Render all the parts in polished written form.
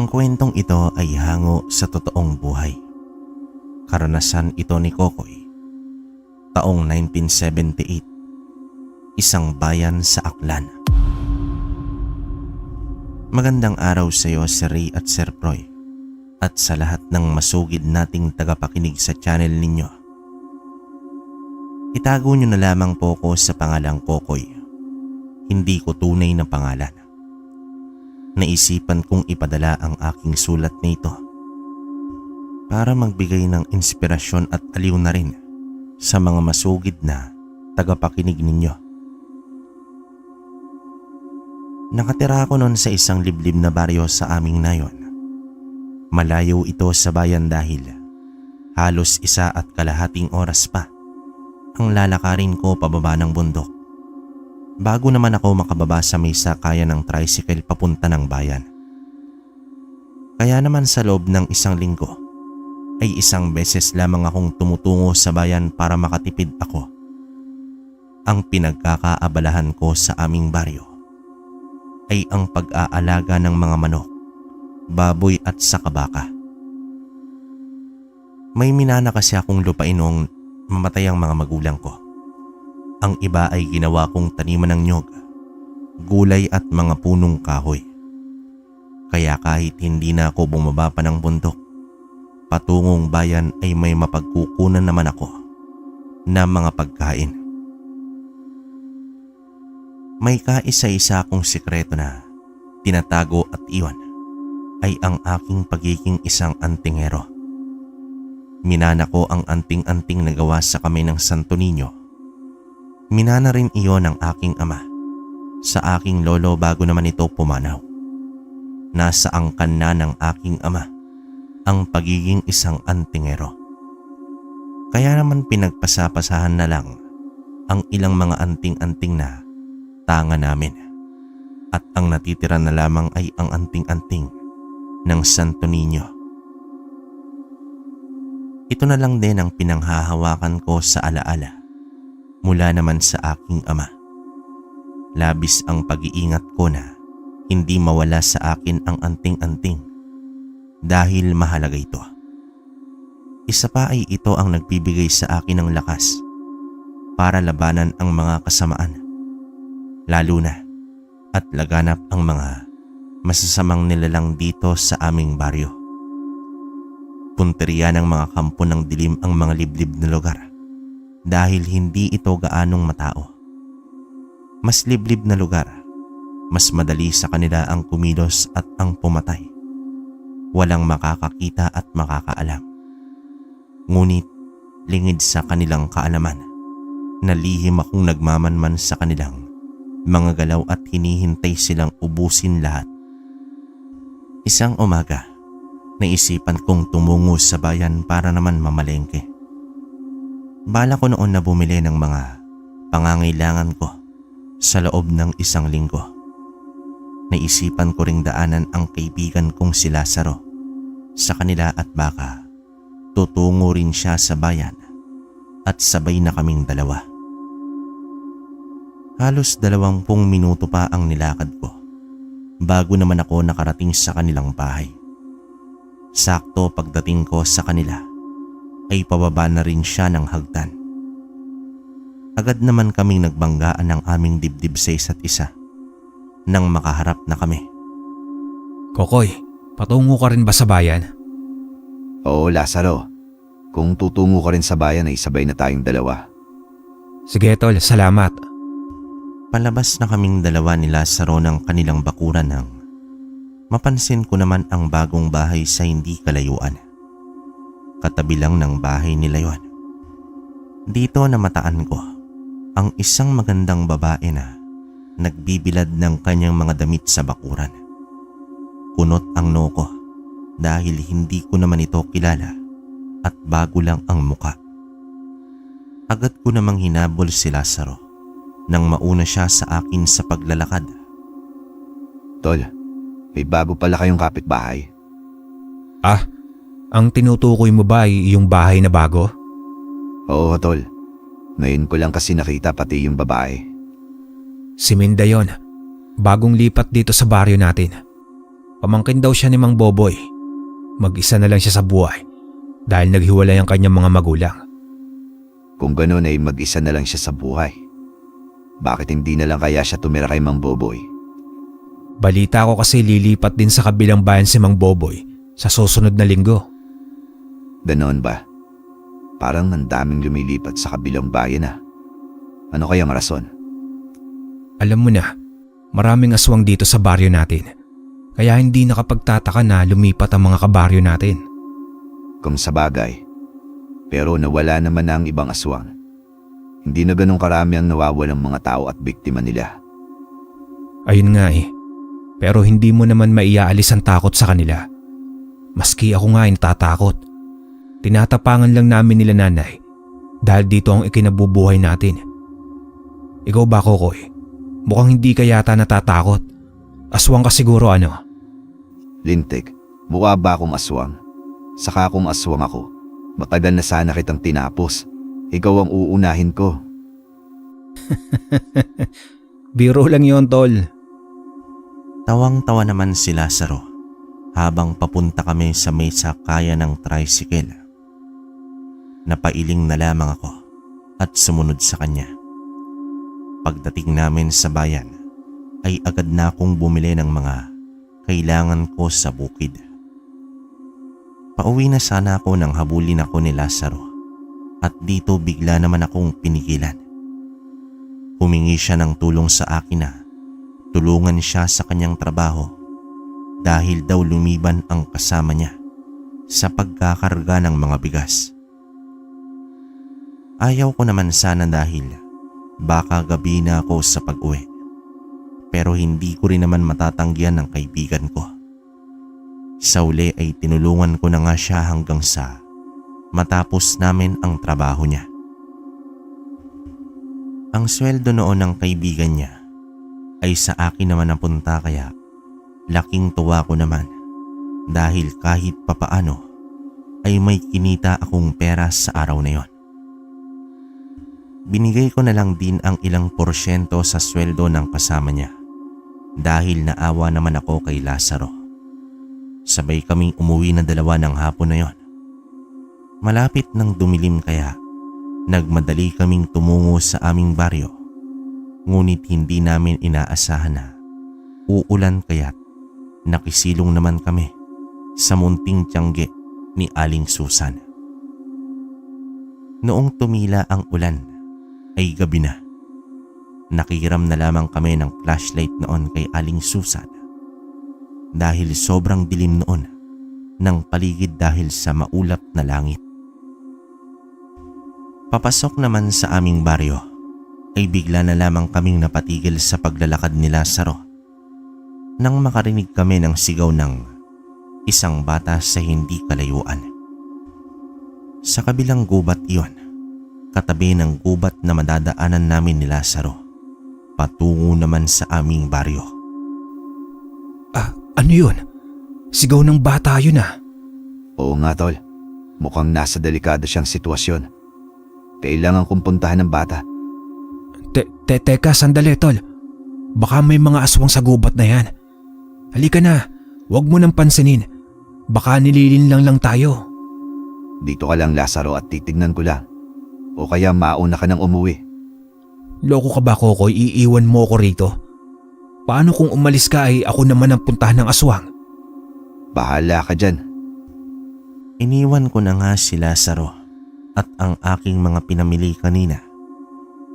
Ang kwentong ito ay hango sa totoong buhay. Karanasan ito ni Kokoy. Taong 1978, isang bayan sa Aklan. Magandang araw sa iyo, Sir Ray at Sir Proy, at sa lahat ng masugid nating tagapakinig sa channel ninyo. Itago nyo na lamang po ko sa pangalang Kokoy. Hindi ko tunay na pangalan. Naisipan kong ipadala ang aking sulat na ito para magbigay ng inspirasyon at aliw na rin sa mga masugid na tagapakinig ninyo. Nakatira ako noon sa isang liblib na baryo sa aming nayon. Malayo ito sa bayan dahil halos 1.5 oras pa ang lalakarin ko pababa ng bundok bago naman ako makababa sa may sakayan ng tricycle papunta ng bayan. Kaya naman sa loob ng 1 linggo ay 1 beses lamang akong tumutungo sa bayan para makatipid ako. Ang pinagkakaabalahan ko sa aming baryo ay ang pag-aalaga ng mga manok, baboy at saka baka. May minana kasi akong lupain noong mamatay ang mga magulang ko. Ang iba ay ginawa kong taniman ng nyog, gulay at mga punong kahoy. Kaya kahit hindi na ako bumaba pa ng bundok, patungong bayan ay may mapagkukunan naman ako na mga pagkain. May kaisa-isa akong sikreto na tinatago at iyon ay ang aking pagiging isang antingero. Minana ko ang anting-anting na gawa sa kamay ng Santo Niño. Minana rin iyon ng aking ama sa aking lolo bago naman ito pumanaw. Nasa angkan na ng aking ama ang pagiging isang antingero. Kaya naman pinagpasapasahan na lang ang ilang mga anting-anting na tanga namin. At ang natitira na lamang ay ang anting-anting ng Santo Niño. Ito na lang din ang pinanghahawakan ko sa alaala mula naman sa aking ama. Labis ang pag-iingat ko na hindi mawala sa akin ang anting-anting dahil mahalaga ito. Isa pa ay ito ang nagbibigay sa akin ng lakas para labanan ang mga kasamaan, lalo na at laganap ang mga masasamang nilalang dito sa aming baryo. Punteriya ng mga kampo ng dilim ang mga liblib na lugar dahil hindi ito gaanong matao. Mas liblib na lugar, mas madali sa kanila ang kumilos at ang pumatay. Walang makakakita at makakaalam. Ngunit lingid sa kanilang kaalaman na lihim akong nagmamanman sa kanilang mga galaw at hinihintay silang ubusin lahat. Isang umaga, naisipan kong tumungo sa bayan para naman mamalengke. Bala ko noon na bumili ng mga pangangailangan ko sa loob ng 1 linggo. Naisipan ko ring daanan ang kaibigan kong si Lazaro sa kanila at baka tutungo rin siya sa bayan at sabay na kaming dalawa. Halos 20 minuto pa ang nilakad ko bago naman ako nakarating sa kanilang bahay. Sakto pagdating ko sa kanila ay pababa na rin siya ng hagdan. Agad naman kaming nagbanggaan ng aming dibdib sa isa't isa nang makaharap na kami. Kokoy, patungo ka rin ba sa bayan? Oo, Lazaro. Kung tutungo ka rin sa bayan ay sabay na tayong dalawa. Sige tol, salamat. Palabas na kaming dalawa ni Lazaro ng kanilang bakuran nang mapansin ko naman ang bagong bahay sa hindi kalayuan. Katabi lang ng bahay nila yon. Dito namataan ko ang isang magandang babae na nagbibilad ng kanyang mga damit sa bakuran. Kunot ang noo ko dahil hindi ko naman ito kilala at bago lang ang muka. Agad ko namang hinabol si Lazaro nang mauna siya sa akin sa paglalakad. Tol, may bago pala kayong kapitbahay. Ah, ang tinutukoy mo ba ay yung bahay na bago? Oo, Tol. Ngayon ko lang kasi nakita pati yung babae. Si Minda yon. Bagong lipat dito sa baryo natin. Pamangkin daw siya ni Mang Boboy. Mag-isa na lang siya sa buhay dahil naghiwalay ang kanyang mga magulang. Kung gano'n ay mag-isa na lang siya sa buhay. Bakit hindi na lang kaya siya tumira kay Mang Boboy? Balita ko kasi lilipat din sa kabilang bayan si Mang Boboy sa susunod na linggo. Ganoon ba? Parang ang daming lumilipat sa kabilang bayan na. Ano kayang rason? Alam mo na, maraming aswang dito sa baryo natin. Kaya hindi nakapagtataka na lumipat ang mga kabaryo natin. Kung sa bagay. Pero nawala naman na ang ibang aswang. Hindi na ganun karami ang nawawalang mga tao at biktima nila. Ayun nga eh. Pero hindi mo naman maiaalis ang takot sa kanila. Maski ako nga ay natatakot. Tinatapangan lang namin nila nanay dahil dito ang ikinabubuhay natin. Ikaw ba, Kokoy? Mukhang hindi ka yata natatakot. Aswang ka siguro ano? Lintik, mukha ba akong aswang? Saka kung aswang ako, matagal na sana kitang tinapos. Ikaw ang uunahin ko. Biro lang yon, tol. Tawang-tawa naman si Lazaro habang papunta kami sa may sakayan ng tricycle. Napailing na lamang ako at sumunod sa kanya. Pagdating namin sa bayan ay agad na akong bumili ng mga kailangan ko sa bukid. Pauwi na sana ako nang habulin ako ni Lazaro at dito bigla naman akong pinigilan. Humingi siya ng tulong sa akin na tulungan siya sa kanyang trabaho dahil daw lumiban ang kasama niya sa pagkakarga ng mga bigas. Ayaw ko naman sana dahil baka gabi na ako sa pag-uwi. Pero hindi ko rin naman matatanggihan ng kaibigan ko. Sa uli ay tinulungan ko na nga siya hanggang sa matapos namin ang trabaho niya. Ang sweldo noon ng kaibigan niya ay sa akin naman napunta kaya laking tuwa ko naman dahil kahit papaano ay may kinita akong pera sa araw na yon. Binigay ko na lang din ang ilang porsyento sa sweldo ng kasama niya dahil naawa naman ako kay Lazaro. Sabay kaming umuwi na dalawa ng hapon na yon. Malapit ng dumilim kaya nagmadali kaming tumungo sa aming baryo. Ngunit hindi namin inaasahan na uulan kaya't nakisilong naman kami sa munting tiyangge ni Aling Susan. Noong tumila ang ulan ay gabi na. Nakikiram na lamang kami ng flashlight noon kay Aling Susan dahil sobrang dilim noon ng paligid dahil sa maulap na langit. Papasok naman sa aming baryo ay bigla na lamang kaming napatigil sa paglalakad ni Lazaro nang makarinig kami ng sigaw ng isang bata sa hindi kalayuan. Sa kabilang gubat iyon, katabi ng gubat na madadaanan namin ni Lazaro, patungo naman sa aming baryo. Ano yun? Sigaw ng bata yun ah. Oo nga tol, mukhang nasa delikado siyang sitwasyon. Kailangan kong puntahan ng bata. Teka, sandali tol. Baka may mga aswang sa gubat na yan. Halika na, huwag mo nang pansinin. Baka nililinlang lang tayo. Dito ka lang Lazaro at titignan ko lang. O kaya mauna ka nang umuwi. Loko ka ba, Kokoy? Iiwan mo ko rito? Paano kung umalis ka ay ako naman ang puntahan ng aswang? Bahala ka dyan. Iniwan ko na nga si Lazaro at ang aking mga pinamili kanina.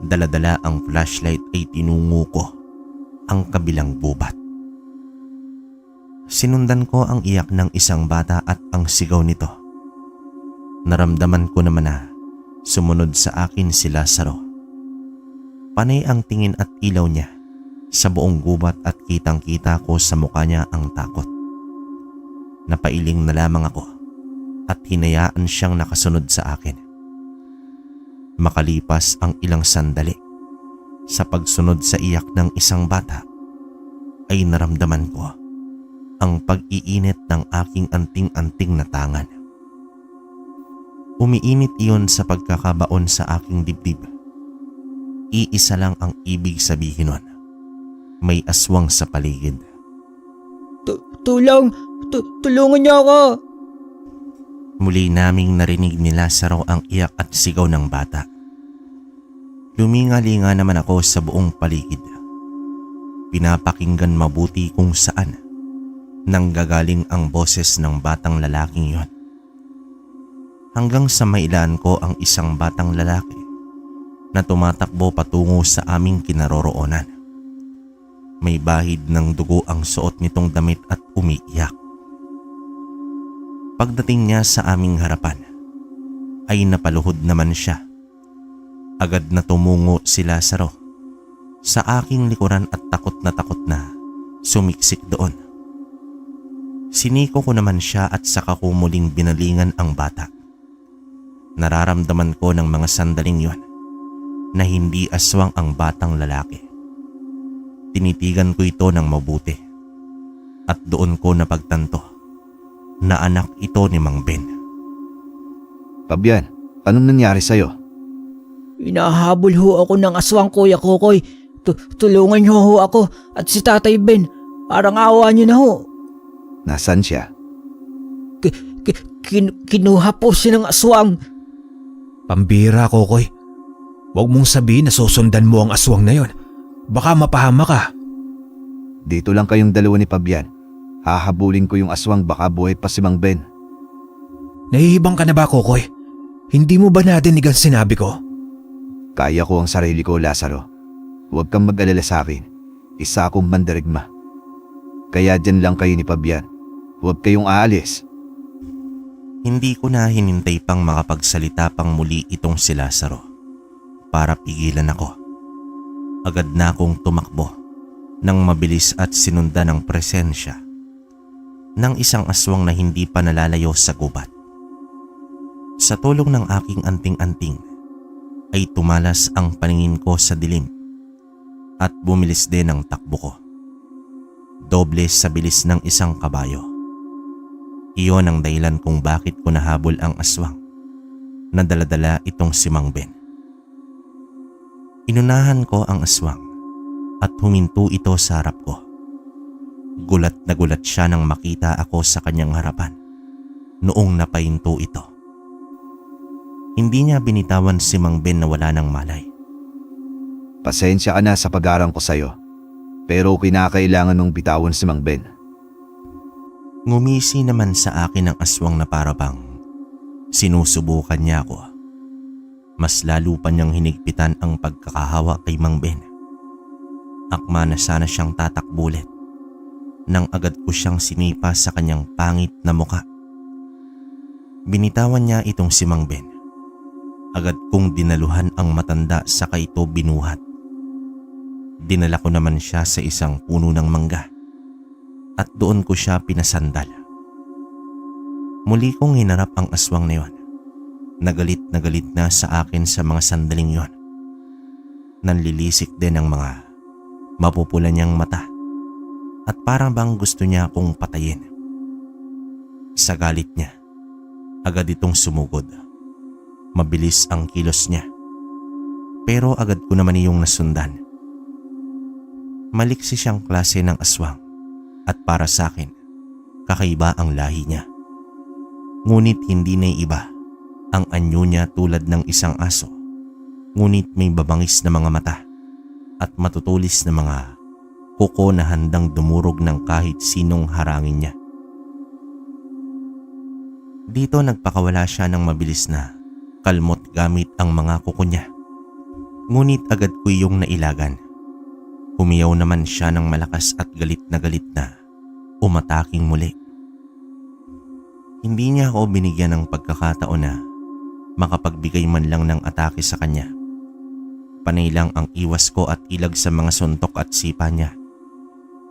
Dala-dala ang flashlight ay tinungo ko ang kabilang gubat. Sinundan ko ang iyak ng isang bata at ang sigaw nito. Naramdaman ko naman na sumunod sa akin si Lazaro. Panay ang tingin at ilaw niya sa buong gubat at kitang-kita ko sa mukha niya ang takot. Napailing na lamang ako at hinayaan siyang nakasunod sa akin. Makalipas ang ilang sandali, sa pagsunod sa iyak ng isang bata, ay naramdaman ko ang pag-iinit ng aking anting-anting na tangan. Umiinit iyon sa pagkakabaon sa aking dibdib. Iisa lang ang ibig sabihin nun. May aswang sa paligid. Tulong! Tulungan niyo ako! Muli naming narinig ni Lazaro ang iyak at sigaw ng bata. Lumingalinga naman ako sa buong paligid. Pinapakinggan mabuti kung saan nanggagaling ang boses ng batang lalaking yon. Hanggang sa mailaan ko ang isang batang lalaki na tumatakbo patungo sa aming kinaroroonan. May bahid ng dugo ang suot nitong damit at umiiyak. Pagdating niya sa aming harapan, ay napaluhod naman siya. Agad na tumungo si Lazaro sa aking likuran at takot na sumiksik doon. Siniko ko naman siya at saka ko muling binalingan ang bata. Nararamdaman ko ng mga sandaling yon na hindi aswang ang batang lalaki. Tinitigan ko ito ng mabuti at doon ko napagtanto na anak ito ni Mang Ben. Pabian, anong nangyari sa'yo? Inahabol ho ako ng aswang, Kuya Kokoy. Tulungan niyo ho ako at si Tatay Ben. Parang awa niyo na ho. Nasaan siya? Kinuha po siya ng aswang. Pambira, Kokoy. Huwag mong sabihin na susundan mo ang aswang na yon. Baka mapahama ka. Dito lang kayong dalawa ni Pabian. Hahabulin ko yung aswang, baka buhay pa si Mang Ben. Nahihibang ka na ba, Kokoy? Hindi mo ba nadinig ang sinabi ko? Kaya ko ang sarili ko, Lazaro. Huwag kang mag-alala sa akin. Isa akong mandarigma. Kaya dyan lang kayo ni Pabian. Huwag kayong aalis. Hindi ko na hinintay pang makapagsalita pang muli itong si Lazaro para pigilan ako. Agad na akong tumakbo nang mabilis at sinundan ng presensya ng isang aswang na hindi pa nalalayo sa gubat. Sa tulong ng aking anting-anting ay tumalas ang paningin ko sa dilim at bumilis din ang takbo ko. Doble sa bilis ng isang kabayo. Iyon ang dahilan kung bakit ko nahabol ang aswang na dala-dala itong si Mang Ben. Inunahan ko ang aswang at huminto ito sa harap ko. Gulat na gulat siya nang makita ako sa kanyang harapan noong napahinto ito. Hindi niya binitawan si Mang Ben na wala ng malay. Pasensya ka na sa pag-arang ko sa'yo. Pero kinakailangan mong bitawan si Mang Ben. Ngumisi naman sa akin ang aswang na parabang sinusubukan niya ako. Mas lalo pa niyang hinigpitan ang pagkakahawa kay Mang Ben. Akma na sana siyang tatakbulit nang agad ko siyang sinipa sa kanyang pangit na muka. Binitawan niya itong si Mang Ben. Agad kong dinaluhan ang matanda saka ito binuhat. Dinala ko naman siya sa isang puno ng mangga at doon ko siya pinasandal. Muli kong hinarap ang aswang na yon. Nagalit na sa akin sa mga sandaling yon. Nanlilisik din ang mga mapupula niyang mata at parang bang gusto niya akong patayin. Sa galit niya, agad itong sumugod. Mabilis ang kilos niya, pero agad ko naman iyong nasundan. Maliksi siyang klase ng aswang at para sa akin, kakaiba ang lahi niya. Ngunit hindi na iba ang anyo niya tulad ng isang aso, ngunit may babangis na mga mata at matutulis na mga kuko na handang dumurog ng kahit sinong harangin niya. Dito nagpakawala siya ng mabilis na kalmot gamit ang mga kuko niya. Ngunit agad ko iyong nailagan. Humiyaw naman siya ng malakas at galit na umataking muli. Hindi niya ako binigyan ng pagkakataon na makapagbigay man lang ng atake sa kanya. Panay lang ang iwas ko at ilag sa mga suntok at sipa niya.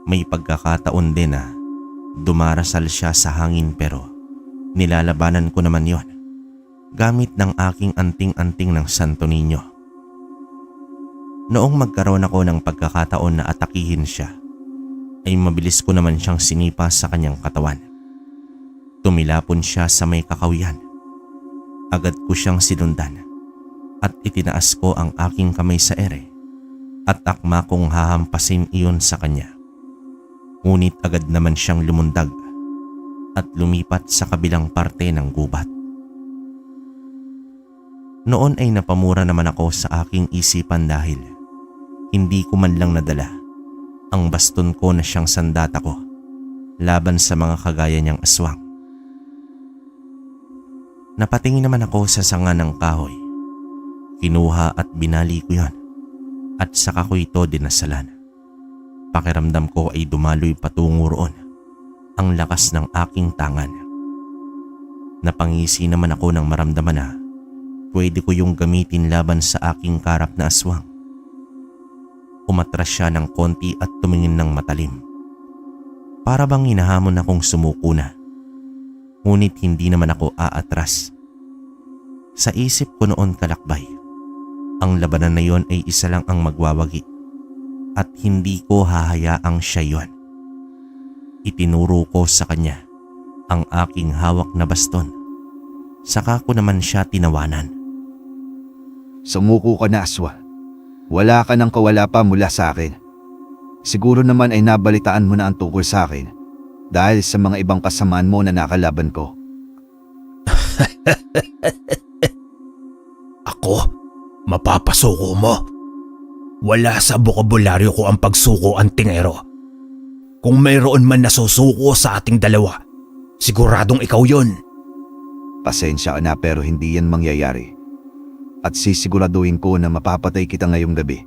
May pagkakataon din na dumarasal siya sa hangin pero nilalabanan ko naman yon gamit ng aking anting-anting ng Santo Niño. Noong magkaroon ako ng pagkakataon na atakihin siya, ay mabilis ko naman siyang sinipa sa kanyang katawan. Tumilapon siya sa may kakawian. Agad ko siyang sinundan at itinaas ko ang aking kamay sa ere at akma kong hahampasin iyon sa kanya. Ngunit agad naman siyang lumundag at lumipat sa kabilang parte ng gubat. Noon ay napamura naman ako sa aking isipan dahil hindi ko man lang nadala ang baston ko na siyang sandata ko laban sa mga kagaya niyang aswang. Napatingin naman ako sa sanga ng kahoy. Kinuha at binali ko yon at saka ko ito dinasalan. Pakiramdam ko ay dumaloy patungo roon ang lakas ng aking tangan. Napangisi naman ako nang maramdaman na pwede ko yung gamitin laban sa aking karap na aswang. Umatras siya ng konti at tumingin ng matalim. Para bang hinahamon akong sumuko na. Ngunit hindi naman ako aatras. Sa isip ko noon kalakbay, ang labanan na yon ay isa lang ang magwawagi at hindi ko hahayaang siya yon. Itinuro ko sa kanya ang aking hawak na baston. Saka ko naman siya tinawanan. Sumuko ka na, aswang. Wala ka ng kawala pa mula sa akin. Siguro naman ay nabalitaan mo na ang tungkol sa akin dahil sa mga ibang kasamaan mo na nakalaban ko. Ako? Mapapasuko mo? Wala sa bokabularyo ko ang pagsuko, Antingero. Kung mayroon man nasusuko sa ating dalawa, siguradong ikaw yon. Pasensya ka na pero hindi yan mangyayari. At sisiguraduhin ko na mapapatay kita ngayong gabi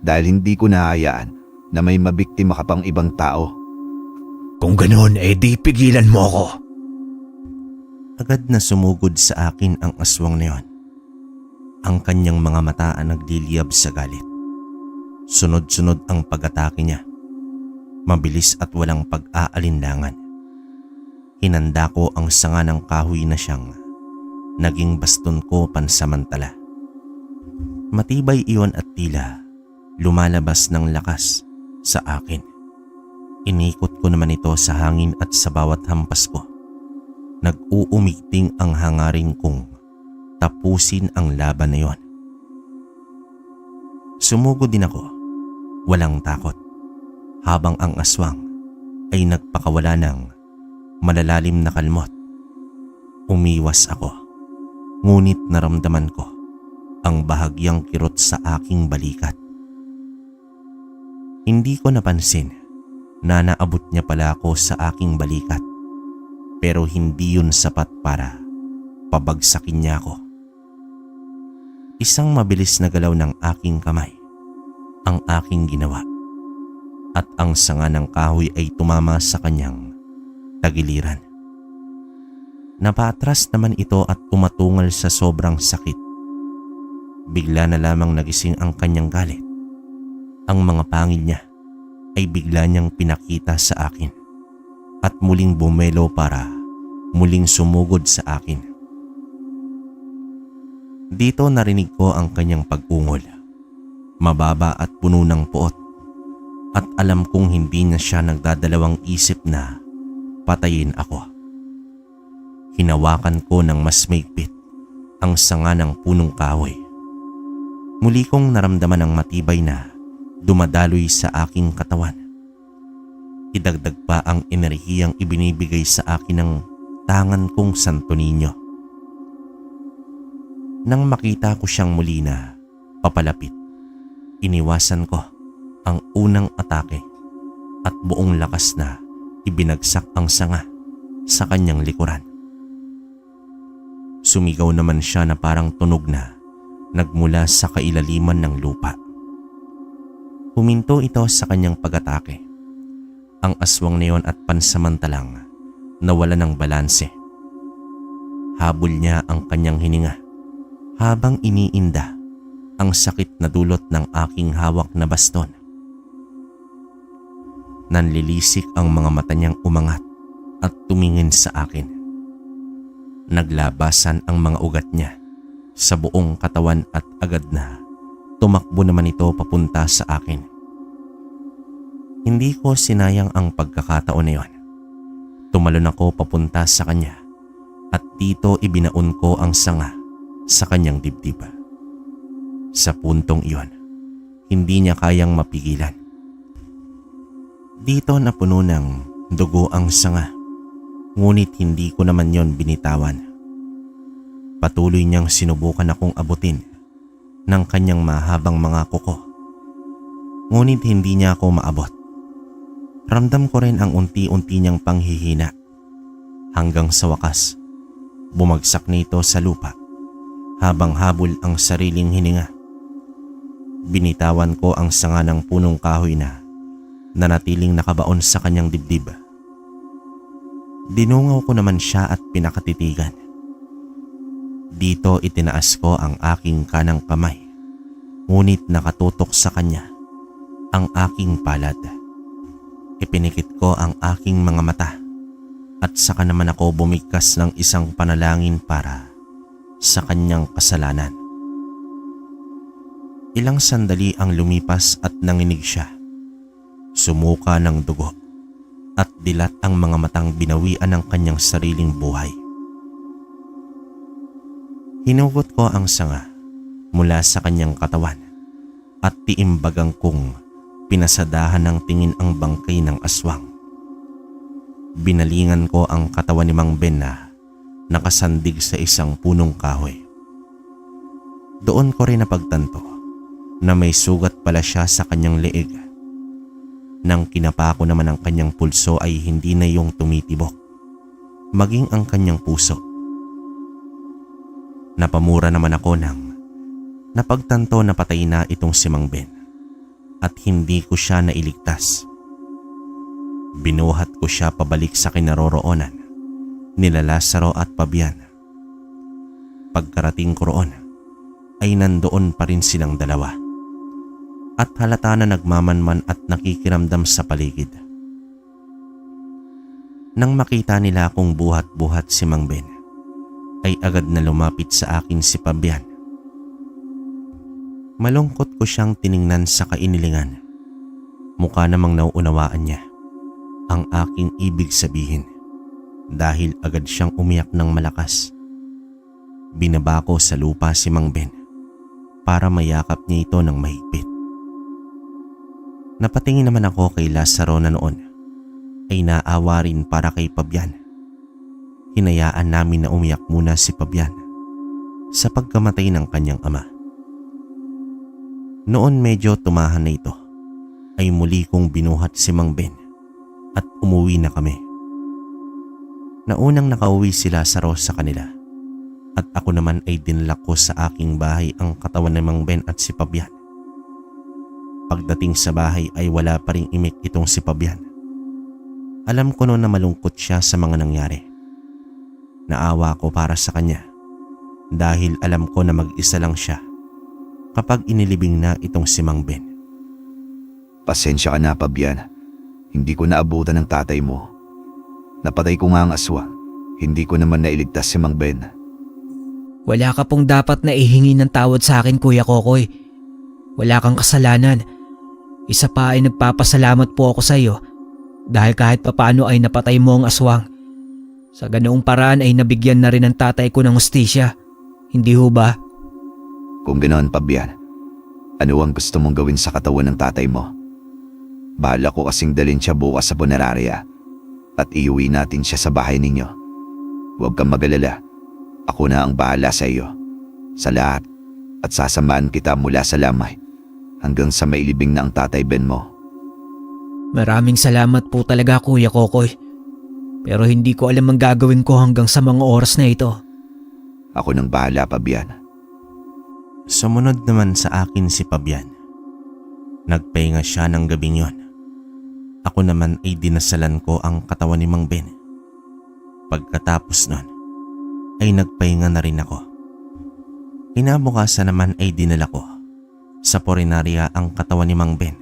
dahil hindi ko nahahayaan na may mabiktima ka pang ibang tao. Kung ganoon, di pigilan mo ako. Agad na sumugod sa akin ang aswang na yon. Ang kanyang mga mata ang nagliliyab sa galit. Sunod-sunod ang pag-atake niya. Mabilis at walang pag-aalinlangan. Hinanda ko ang sanga ng kahoy na siyang naging baston ko pansamantala. Matibay iyon at tila lumalabas ng lakas sa akin. Inikot ko naman ito sa hangin at sa bawat hampas ko, nag-uumigting ang hangarin kong tapusin ang laban na yon. Sumugod din ako, walang takot, habang ang aswang ay nagpakawala ng malalalim na kalmot. Umiwas ako, ngunit naramdaman ko ang bahagyang kirot sa aking balikat. Hindi ko napansin na naabot niya pala ako sa aking balikat, pero hindi yun sapat para pabagsakin niya ako. Isang mabilis na galaw ng aking kamay ang aking ginawa at ang sanga ng kahoy ay tumama sa kanyang tagiliran. Napatras naman ito at tumatungal sa sobrang sakit. Bigla na lamang nagising ang kanyang galit. Ang mga pangil niya ay bigla niyang pinakita sa akin at muling bumelo para muling sumugod sa akin. Dito narinig ko ang kanyang pag-ungol, mababa at puno ng puot, at alam kong hindi na siya nagdadalawang isip na patayin ako. Hinawakan ko ng mas maigpit ang sanga ng punong kahoy. Muli kong naramdaman ang matibay na dumadaloy sa aking katawan. Idagdag pa ang enerhiyang ibinibigay sa akin ng tangan kong Santo Niño. Nang makita ko siyang muli na papalapit, iniwasan ko ang unang atake at buong lakas na ibinagsak ang sanga sa kanyang likuran. Sumigaw naman siya na parang tunog na nagmula sa kailaliman ng lupa. Huminto ito sa kanyang pag-atake. Ang aswang na yon at pansamantalang nawala ng balanse. Habol niya ang kanyang hininga habang iniinda ang sakit na dulot ng aking hawak na baston. Nanlilisik ang mga mata niyang umangat at tumingin sa akin. Naglabasan ang mga ugat niya sa buong katawan at agad na tumakbo naman ito papunta sa akin. Hindi ko sinayang ang pagkakataon na yon. Tumalon ako papunta sa kanya at dito ibinaon ko ang sanga sa kanyang dibdib. Sa puntong iyon, hindi niya kayang mapigilan. Dito na puno ng dugo ang sanga, ngunit hindi ko naman yon binitawan. Patuloy niyang sinubukan akong abutin ng kanyang mahabang mga kuko, ngunit hindi niya ako maabot. Ramdam ko rin ang unti-unti niyang panghihina hanggang sa wakas bumagsak nito sa lupa habang habol ang sariling hininga. Binitawan ko ang sanga ng punong kahoy na nanatiling nakabaon sa kanyang dibdib. Dinungaw ko naman siya at pinakatitigan. Dito itinaas ko ang aking kanang kamay, ngunit nakatutok sa kanya ang aking palad. Ipinikit ko ang aking mga mata at saka naman ako bumigkas ng isang panalangin para sa kanyang kasalanan. Ilang sandali ang lumipas at nanginig siya. Sumuka ng dugo at dilat ang mga matang binawian ng kanyang sariling buhay. Hinugot ko ang sanga mula sa kanyang katawan at tiimbagang kong pinasadahan ng tingin ang bangkay ng aswang. Binalingan ko ang katawan ni Mang Ben na nakasandig sa isang punong kahoy. Doon ko rin napagtanto na may sugat pala siya sa kanyang leeg. Nang kinapa ko naman ang kanyang pulso ay hindi na yung tumitibok, maging ang kanyang puso. Napamura naman ako nang napagtanto na patay na itong si Mang Ben at hindi ko siya nailigtas. Binuhat ko siya pabalik sa kinaroroonan nila Lazaro at Fabian. Pagkarating ko roon ay nandoon pa rin silang dalawa at halata na nagmamanman at nakikiramdam sa paligid. Nang makita nila akong buhat-buhat si Mang Ben, ay agad na lumapit sa akin si Fabian. Malungkot ko siyang tiningnan sa kainilingan. Mukha namang nauunawaan niya ang aking ibig sabihin dahil agad siyang umiyak ng malakas. Binaba ko sa lupa si Mang Ben para mayakap niya ito ng mahigpit. Napatingin naman ako kay Lazaro na noon ay naawa rin para kay Fabian. Hinayaan namin na umiyak muna si Fabian sa pagkamatay ng kanyang ama. Noon medyo tumahan na ito ay muli kong binuhat si Mang Ben at umuwi na kami. Naunang nakauwi si Lazaro sa kanila at ako naman ay dinala ko sa aking bahay ang katawan ni Mang Ben at si Fabian. Pagdating sa bahay ay wala pa ring imik itong si Fabian. Alam ko noon na malungkot siya sa mga nangyari. Naawa ko para sa kanya dahil alam ko na mag-isa lang siya kapag inilibing na itong si Mang Ben. Pasensya ka na, Fabian. Hindi ko naabutan ng tatay mo. Napatay ko nga ang aswang. Hindi ko naman nailigtas si Mang Ben. Wala ka pong dapat na ihingi ng tawad sa akin, Kuya Kokoy. Wala kang kasalanan. Isa pa ay nagpapasalamat po ako sa iyo dahil kahit papaano ay napatay mo ang aswang. Sa ganoong paraan ay nabigyan na rin ang tatay ko ng hustisya. Hindi ho ba? Kung ganoon, Fabian, ano ang gusto mong gawin sa katawan ng tatay mo? Bahala ko kasing dalhin siya bukas sa punerarya at iuwi natin siya sa bahay ninyo. Huwag kang mag-alala. Ako na ang bahala sa iyo. Sa lahat at sasamahan kita mula sa lamay hanggang sa mailibing na ang tatay Ben mo. Maraming salamat po talaga, Kuya Kokoy. Pero hindi ko alam ang gagawin ko hanggang sa mga oras na ito. Ako nang bahala, Fabian. Sumunod naman sa akin si Fabian. Nagpahinga siya ng gabing yon. Ako naman ay dinasalan ko ang katawan ni Mang Ben. Pagkatapos nun ay nagpahinga na rin ako. Kinabukasan naman ay dinala ko sa punerarya ang katawan ni Mang Ben.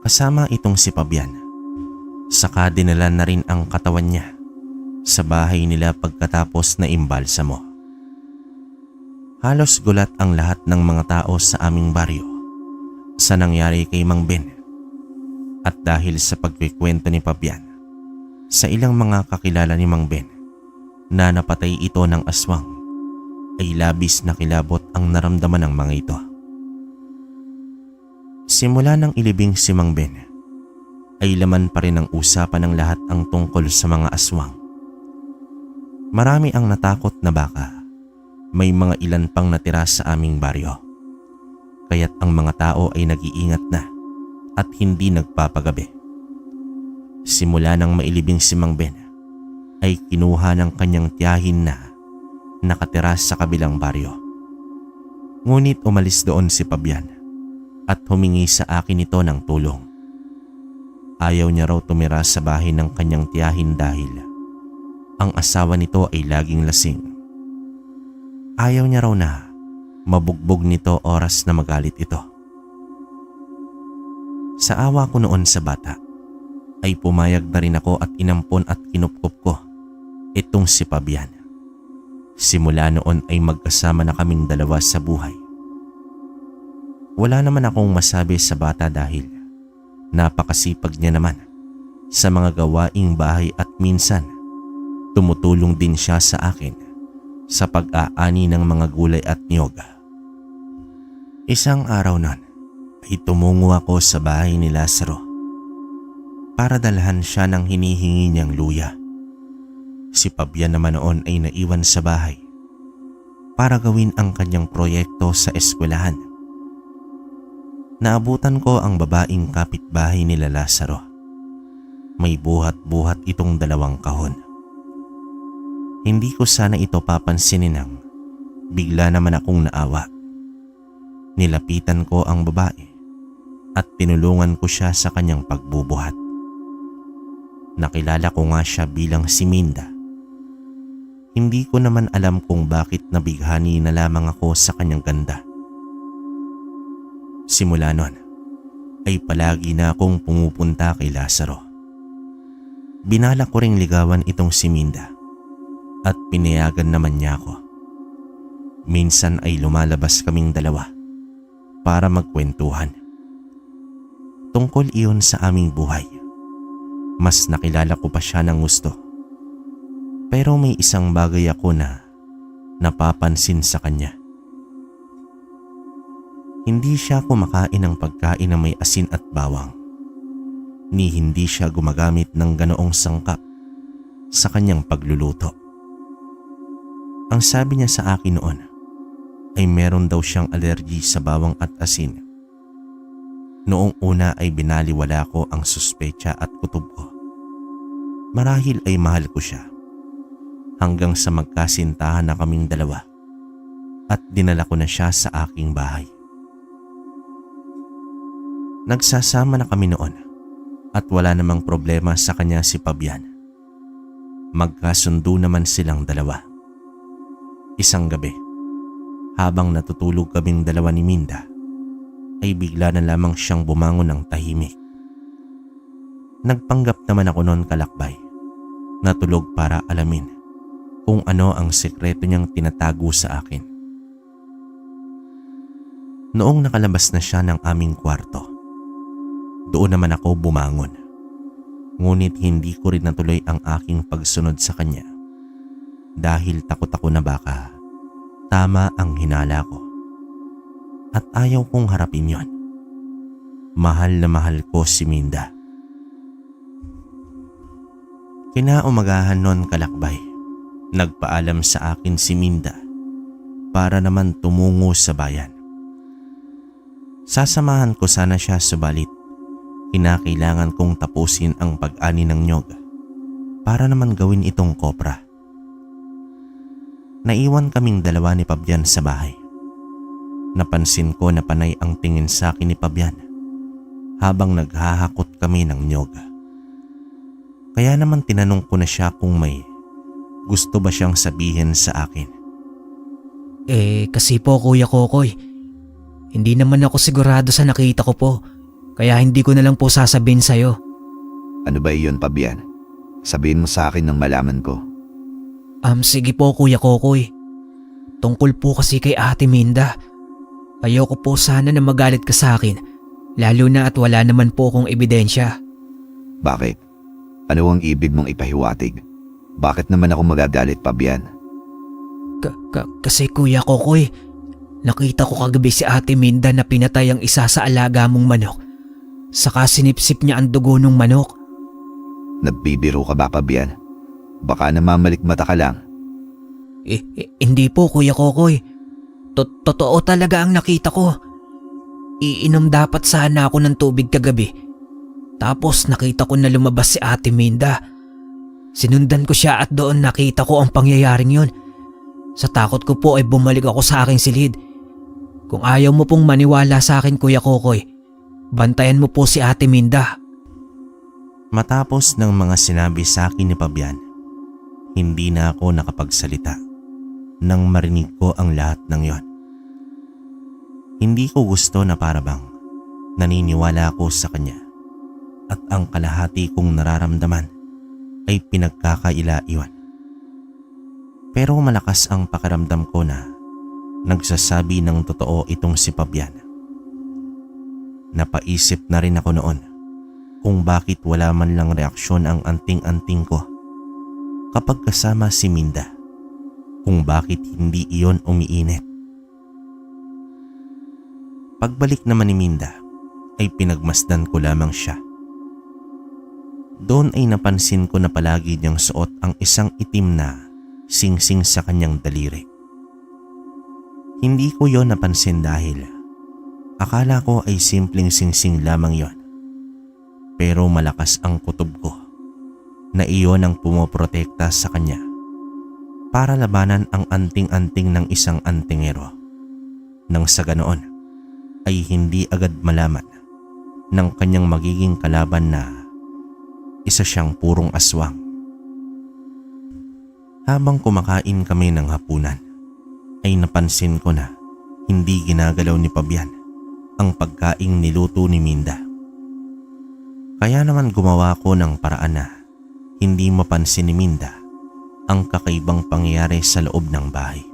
Kasama itong si Fabian. Saka dinala na rin ang katawan niya sa bahay nila pagkatapos na imbalsa mo. Halos gulat ang lahat ng mga tao sa aming baryo sa nangyari kay Mang Ben. At dahil sa pagkikwento ni Fabian sa ilang mga kakilala ni Mang Ben na napatay ito ng aswang, ay labis na kilabot ang naramdaman ng mga ito. Simula nang ilibing si Mang Ben, ay laman pa rin ng usapan ng lahat ang tungkol sa mga aswang. Marami ang natakot na baka. May mga ilan pang natira sa aming baryo. Kaya't ang mga tao ay nag-iingat na at hindi nagpapagabi. Simula nang mailibing si Mang Ben, ay kinuha ng kanyang tiyahin na nakatira sa kabilang baryo. Ngunit umalis doon si Fabian at humingi sa akin ito ng tulong. Ayaw niya raw tumira sa bahay ng kanyang tiyahin dahil ang asawa nito ay laging lasing. Ayaw niya raw na mabugbog nito oras na magalit ito. Sa awa ko noon sa bata, ay pumayag na rin ako at inampon at kinupkup ko itong si Fabian. Simula noon ay magkasama na kaming dalawa sa buhay. Wala naman akong masabi sa bata dahil napakasipag niya naman sa mga gawaing bahay at minsan tumutulong din siya sa akin sa pag-aani ng mga gulay at niyog. Isang araw nun ay tumungo ako sa bahay ni Lazaro para dalhan siya ng hinihingi niyang luya. Si Fabian naman noon ay naiwan sa bahay para gawin ang kanyang proyekto sa eskwelahan. Naabutan ko ang babaeng kapitbahay nila Lazaro. May buhat-buhat itong 2 kahon. Hindi ko sana ito papansinin nang bigla naman akong naawa. Nilapitan ko ang babae at tinulungan ko siya sa kanyang pagbubuhat. Nakilala ko nga siya bilang si Minda. Hindi ko naman alam kung bakit nabighani na lamang ako sa kanyang ganda. Simula nun ay palagi na akong pumupunta kay Lazaro. Binala ko ring ligawan itong si Minda at pinayagan naman niya ako. Minsan ay lumalabas kaming dalawa para magkwentuhan. Tungkol iyon sa aming buhay. Mas nakilala ko pa siya ng gusto. Pero may isang bagay ako na napapansin sa kanya. Hindi siya kumakain ng pagkain na may asin at bawang. Ni hindi siya gumagamit ng ganoong sangkap sa kanyang pagluluto. Ang sabi niya sa akin noon ay meron daw siyang alergy sa bawang at asin. Noong una ay binaliwala ko ang suspecha at kutob ko. Marahil ay mahal ko siya hanggang sa magkasintahan na kaming dalawa at dinala ko na siya sa aking bahay. Nagsasama na kami noon at wala namang problema sa kanya si Fabian. Magkasundo naman silang dalawa. Isang gabi, habang natutulog kaming dalawa ni Minda, ay bigla na lamang siyang bumangon ng tahimik. Nagpanggap naman ako noon kalakbay na tulog para alamin kung ano ang sekreto niyang tinatago sa akin. Noong nakalabas na siya ng aming kwarto, doon naman ako bumangon. Ngunit hindi ko rin natuloy ang aking pagsunod sa kanya dahil takot ako na baka tama ang hinala ko. At ayaw kong harapin yon. Mahal na mahal ko si Minda. Kinaumagahan noon kalakbay, nagpaalam sa akin si Minda para naman tumungo sa bayan. Sasamahan ko sana siya subalit kinakailangan kong tapusin ang pag-ani ng nyog para naman gawin itong kopra. Naiwan kaming dalawa ni Fabian sa bahay. Napansin ko na panay ang tingin sa akin ni Fabian habang naghahakot kami ng nyog. Kaya naman tinanong ko na siya kung may gusto ba siyang sabihin sa akin. Kasi po Kuya Kokoy, hindi naman ako sigurado sa nakita ko po. Kaya hindi ko na lang po sasabihin sa'yo. Ano ba iyon, Fabian? Sabihin mo sa akin nang malaman ko. Sige po Kuya Kokoy. Tungkol po kasi kay Ate Minda. Ayoko po sana na magalit ka sa akin, lalo na at wala naman po akong ebidensya. Bakit? Ano ang ibig mong ipahiwatig? Bakit naman ako magagalit, Fabian? Kasi Kuya Kokoy, nakita ko kagabi si Ate Minda na pinatay ang isa sa alaga mong manok. Saka sinipsip niya ang dugo ng manok. Nagbibiro ka ba, Pabian? Baka namamalikmata ka lang. Hindi po, Kuya Kokoy. Totoo talaga ang nakita ko. Iinom dapat sana ako ng tubig kagabi. Tapos nakita ko na lumabas si Ate Minda. Sinundan ko siya at doon nakita ko ang pangyayaring yun. Sa takot ko po ay bumalik ako sa aking silid. Kung ayaw mo pong maniwala sa akin, Kuya Kokoy, bantayan mo po si Ate Minda. Matapos ng mga sinabi sa akin ni Pabian, hindi na ako nakapagsalita nang marinig ko ang lahat ng yon. Hindi ko gusto na parabang naniniwala ako sa kanya at ang kalahati kong nararamdaman ay pinagkakaila-iwan. Pero malakas ang pakiramdam ko na nagsasabi ng totoo itong si Pabian. Napaisip na rin ako noon kung bakit wala man lang reaksyon ang anting-anting ko kapag kasama si Minda, kung bakit hindi iyon umiinit. Pagbalik naman ni Minda ay pinagmasdan ko lamang siya. Doon ay napansin ko na palagi niyang suot ang isang itim na singsing sa kanyang daliri. Hindi ko yon napansin dahil akala ko ay simpleng singsing lamang yon. Pero malakas ang kutob ko na iyon ang pumoprotekta sa kanya para labanan ang anting-anting ng isang antingero. Nang sa ganoon ay hindi agad malaman ng kanyang magiging kalaban na isa siyang purong aswang. Habang kumakain kami ng hapunan ay napansin ko na hindi ginagalaw ni Pabian ang pagkaing niluto ni Minda. Kaya naman gumawa ko ng paraan na hindi mapansin ni Minda ang kakaibang pangyayari sa loob ng bahay.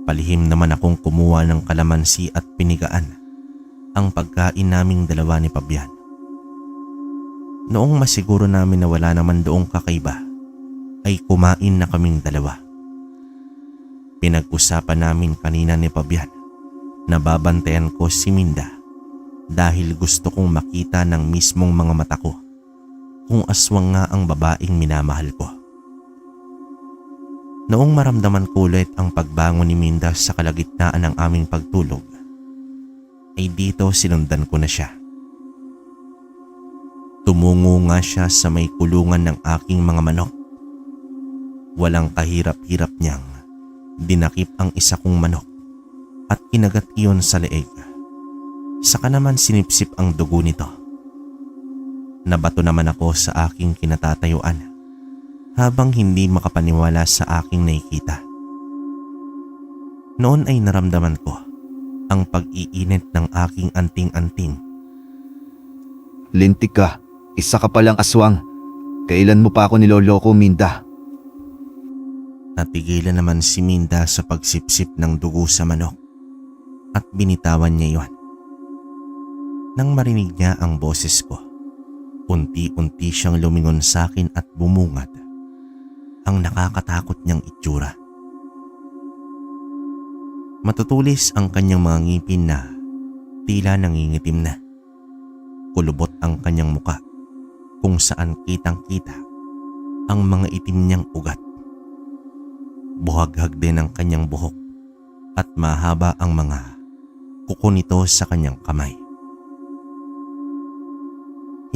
Palihim naman akong kumuha ng kalamansi at pinigaan ang pagkain naming dalawa ni Pabian. Noong masiguro namin na wala naman doong kakaiba, ay kumain na kaming dalawa. Pinag-usapan namin kanina ni Pabian na babantayan ko si Minda dahil gusto kong makita ng mismong mga mata ko kung aswang nga ang babaeng minamahal ko. Noong maramdaman ko ulit ang pagbangon ni Minda sa kalagitnaan ng aming pagtulog, ay dito sinundan ko na siya. Tumungo nga siya sa may kulungan ng aking mga manok. Walang kahirap-hirap niyang dinakip ang isa kong manok at kinagat iyon sa leeg. Saka naman sinipsip ang dugo nito. Nabato naman ako sa aking kinatatayuan habang hindi makapaniwala sa aking nakikita. Noon ay naramdaman ko ang pag-iinit ng aking anting-anting. Lintik ka, isa ka palang aswang. Kailan mo pa ako niloloko, Minda? Natigilan naman si Minda sa pagsipsip ng dugo sa manok at binitawan niya iyon. Nang marinig niya ang boses ko, unti-unti siyang lumingon sa akin at bumungad ang nakakatakot niyang itsura. Matutulis ang kanyang mga ngipin na tila nangingitim na. Kulubot ang kanyang muka kung saan kitang-kita ang mga itim niyang ugat. Buhaghag din ang kanyang buhok at mahaba ang mga kuko nito sa kanyang kamay.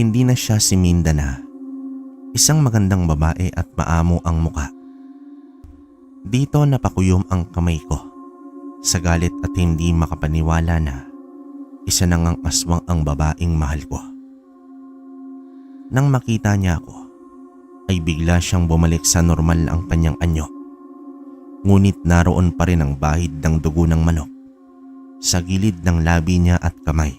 Hindi na siya si Minda na isang magandang babae at maamo ang muka. Dito napakuyom ang kamay ko sa galit at hindi makapaniwala na isa na ngang aswang ang babaeng mahal ko. Nang makita niya ako, ay bigla siyang bumalik sa normal ang kanyang anyo. Ngunit naroon pa rin ang bahid ng dugo ng manok sa gilid ng labi niya at kamay.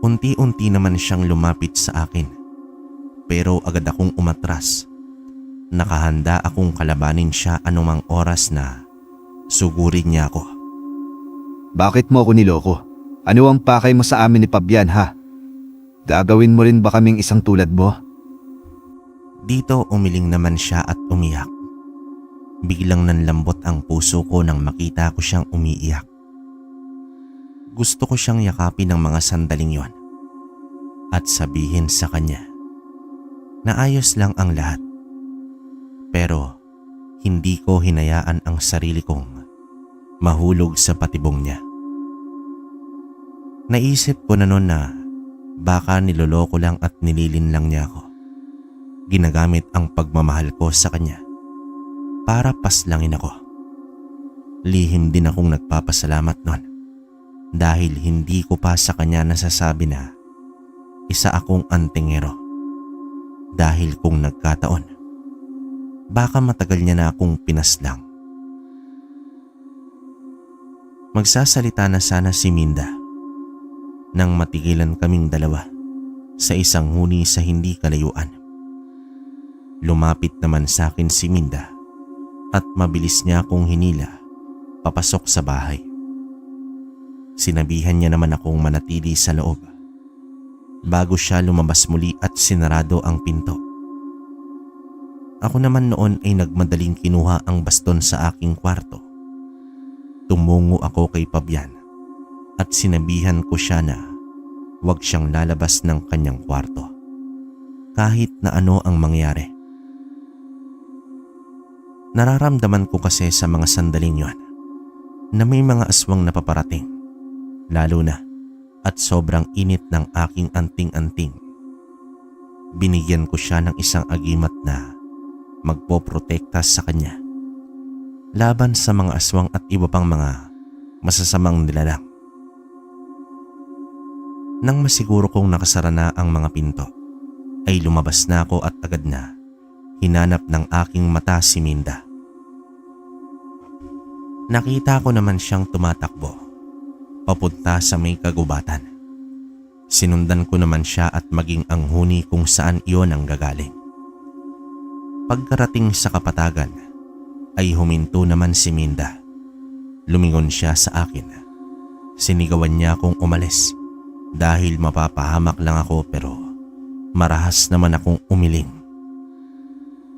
Unti-unti naman siyang lumapit sa akin, pero agad akong umatras. Nakahanda akong kalabanin siya anumang oras na sugurin niya ako. Bakit mo ako niloko? Ano ang pakay mo sa amin ni Pabian, ha? Gagawin mo rin ba kaming isang tulad mo? Dito umiling naman siya at umiyak. Biglang nanlambot ang puso ko nang makita ko siyang umiiyak. Gusto ko siyang yakapin ng mga sandaling yon at sabihin sa kanya na ayos lang ang lahat. Pero hindi ko hinayaan ang sarili kong mahulog sa patibong niya. Naisip ko na noon na baka niloloko lang at nililin lang niya ako. Ginagamit ang pagmamahal ko sa kanya para paslangin ako. Lihim din akong nagpapasalamat noon dahil hindi ko pa sa kanya nasasabi na isa akong antingero. Dahil kung nagkataon, baka matagal niya na akong pinaslang. Magsasalita na sana si Minda nang matigilan kaming dalawa sa isang huni sa hindi kalayuan. Lumapit naman sa akin si Minda at mabilis niya akong hinila papasok sa bahay. Sinabihan niya naman akong manatili sa loob bago siya lumabas muli at sinarado ang pinto. Ako naman noon ay nagmadaling kinuha ang baston sa aking kwarto. Tumungo ako kay Fabian at sinabihan ko siya na huwag siyang lalabas ng kanyang kwarto kahit na ano ang mangyari. Nararamdaman ko kasi sa mga sandaling yon na may mga aswang na paparating, lalo na at sobrang init ng aking anting-anting. Binigyan ko siya ng isang agimat na magpoprotekta sa kanya laban sa mga aswang at iba pang mga masasamang nilalang. Nang masiguro kong nakasara na ang mga pinto, ay lumabas na ako at agad na hinanap ng aking mata si Minda. Nakita ko naman siyang tumatakbo papunta sa may kagubatan. Sinundan ko naman siya at maging ang huni kung saan iyon ang gagaling. Pagkarating sa kapatagan ay huminto naman si Minda. Lumingon siya sa akin. Sinigawan niya akong umalis dahil mapapahamak lang ako, pero marahas naman akong umiling.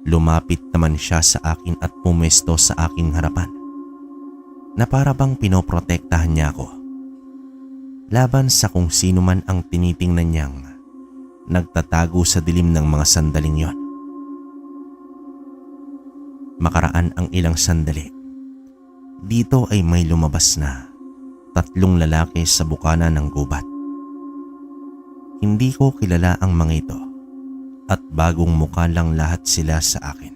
Lumapit naman siya sa akin at pumesto sa aking harapan na para bang pinoprotektahan niya ako laban sa kung sino man ang tinitingnan niyang nagtatago sa dilim ng mga sandaling yon. Makaraan ang ilang sandali, dito ay may lumabas na 3 lalaki sa bukana ng gubat. Hindi ko kilala ang mga ito at bagong mukha lang lahat sila sa akin.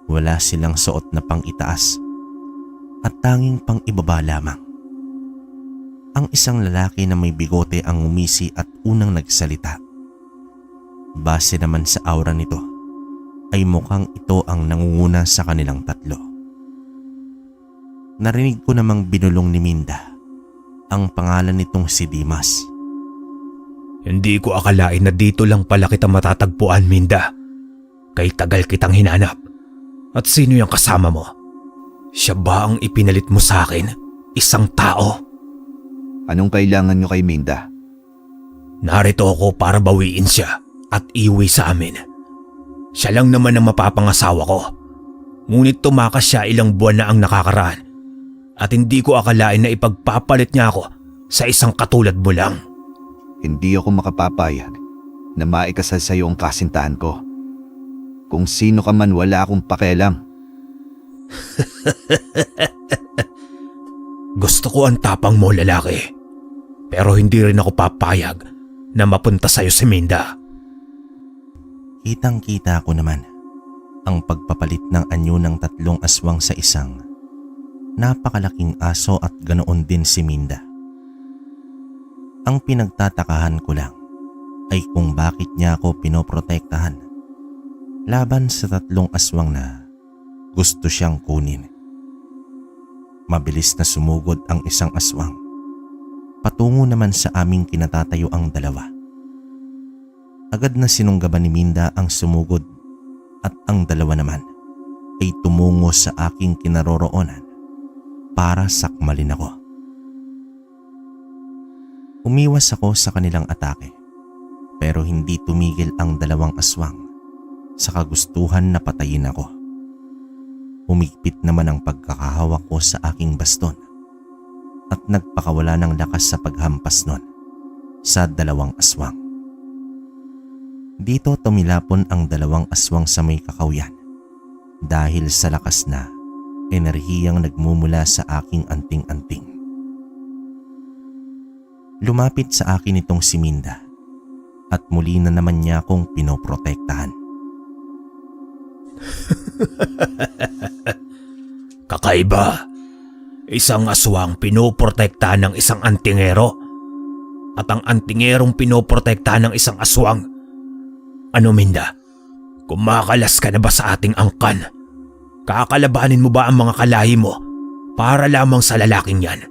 Wala silang suot na pang-itaas at tanging pang-ibaba lamang. Ang isang lalaki na may bigote ang umisi at unang nagsalita. Base naman sa aura nito, ay mukhang ito ang nangunguna sa kanilang 3. Narinig ko namang binulong ni Minda ang pangalan nitong si Dimas. Hindi ko akalain na dito lang pala kita matatagpuan, Minda. Kay tagal kitang hinanap. At sino yung kasama mo? Siya ba ang ipinalit mo sa akin? Isang tao? Anong kailangan nyo kay Minda? Narito ako para bawiin siya at iuwi sa amin. Siya lang naman ang mapapangasawa ko. Ngunit tumakas siya ilang buwan na ang nakakaraan. At hindi ko akalain na ipagpapalit niya ako sa isang katulad mo lang. Hindi ako makapapayag na maikasal sa iyo ang kasintahan ko. Kung sino ka man, wala akong pakialam. Gusto ko ang tapang mo, lalaki. Pero hindi rin ako papayag na mapunta sa'yo si Minda. Kitang-kita ko naman ang pagpapalit ng anyo ng 3 aswang sa isang napakalaking aso at ganoon din si Minda. Ang pinagtatakahan ko lang ay kung bakit niya ako pinoprotektahan laban sa 3 aswang na gusto siyang kunin. Mabilis na sumugod ang isang aswang. Patungo naman sa aming kinatatayo ang 2. Agad na sinunggaban ni Minda ang sumugod at ang 2 naman ay tumungo sa aking kinaroroonan para sakmalin ako. Umiwas ako sa kanilang atake, pero hindi tumigil ang 2 aswang sa kagustuhan na patayin ako. Humigpit naman ang pagkakahawak ko sa aking baston at nagpakawala ng lakas sa paghampas nun sa dalawang aswang. Dito tumilapon ang dalawang aswang sa may kakawyan dahil sa lakas na enerhiyang nagmumula sa aking anting-anting. Lumapit sa akin itong si Minda at muli na naman niya akong pinoprotektahan. Kakaiba. Isang aswang pinoprotektahan ng isang antingero at ang antingerong pinoprotektahan ng isang aswang. Ano, Minda? Kumakalas ka na ba sa ating angkan? Kakalabanin mo ba ang mga kalahi mo para lamang sa lalaking yan?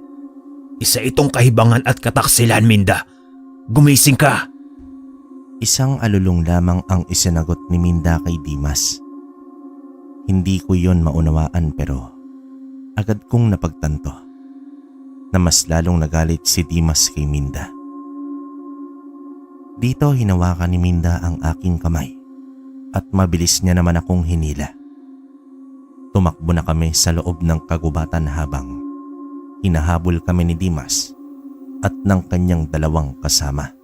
Isa itong kahibangan at kataksilan, Minda. Gumising ka! Isang alulong lamang ang isinagot ni Minda kay Dimas. Hindi ko yon maunawaan pero agad kong napagtanto na mas lalong nagalit si Dimas kay Minda. Dito hinawakan ni Minda ang aking kamay at mabilis niya naman akong hinila. Tumakbo na kami sa loob ng kagubatan habang hinahabol kami ni Dimas at ng kanyang dalawang kasama.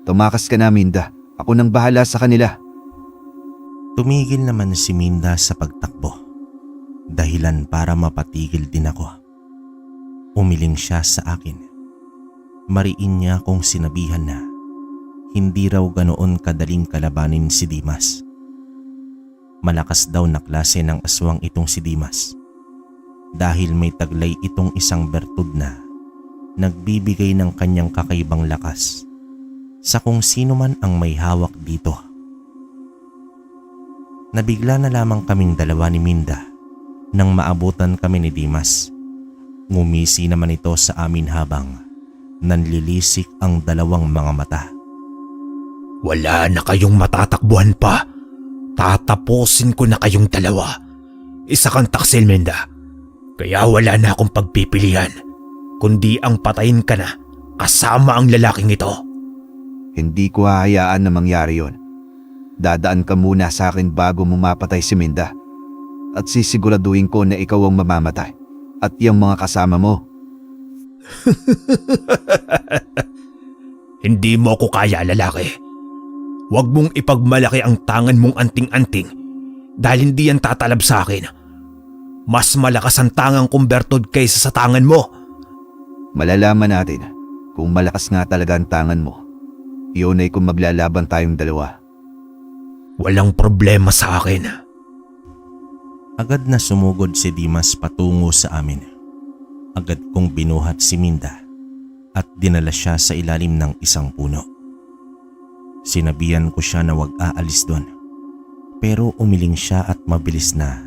Tumakas ka na, Minda. Ako nang bahala sa kanila. Tumigil naman si Minda sa pagtakbo, dahilan para mapatigil din ako. Umiling siya sa akin. Mariin niya akong sinabihan na hindi raw ganoon kadaling kalabanin si Dimas. Malakas daw na klase ng aswang itong si Dimas dahil may taglay itong isang bertud na nagbibigay ng kanyang kakaibang lakas sa kung sino man ang may hawak dito. Nabigla na lamang kaming dalawa ni Minda nang maabutan kami ni Dimas. Ngumisi naman ito sa amin habang nanlilisik ang dalawang mga mata. Wala na kayong matatakbuhan pa. Tatapusin ko na kayong dalawa. Isa kang taksil, Minda. Kaya wala na akong pagpipilian, kundi ang patayin ka na kasama ang lalaking ito. Hindi ko hahayaan na mangyari yon. Dadaan ka muna sa akin bago mo mapatay si Minda. At sisiguraduhin ko na ikaw ang mamamatay at yung mga kasama mo. Hindi mo ko kaya, lalaki. Huwag mong ipagmalaki ang tangan mong anting-anting dahil hindi yan tatalab sa akin. Mas malakas ang tangang kong bertod kaysa sa tangan mo. Malalaman natin kung malakas nga talaga ang tangan mo. Iyon ay kung maglalaban tayong dalawa. Walang problema sa akin. Agad na sumugod si Dimas patungo sa amin. Agad kong binuhat si Minda at dinala siya sa ilalim ng isang puno. Sinabihan ko siya na huwag aalis doon. Pero umiling siya at mabilis na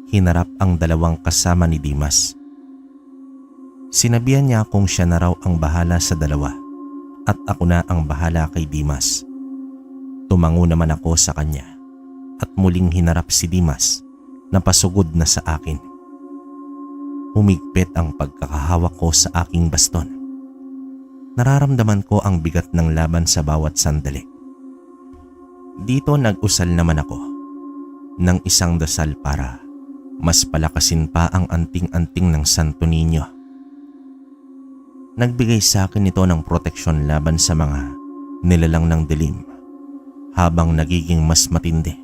hinarap ang dalawang kasama ni Dimas. Sinabihan niya akong siya na raw ang bahala sa dalawa at ako na ang bahala kay Dimas. Tumango naman ako sa kanya at muling hinarap si Dimas na pasugod na sa akin. Humigpit ang pagkakahawak ko sa aking baston. Nararamdaman ko ang bigat ng laban sa bawat sandali. Dito nag-usal naman ako ng isang dasal para mas palakasin pa ang anting-anting ng Santo Niño. Nagbigay sa akin ito ng proteksyon laban sa mga nilalang ng dilim habang nagiging mas matindi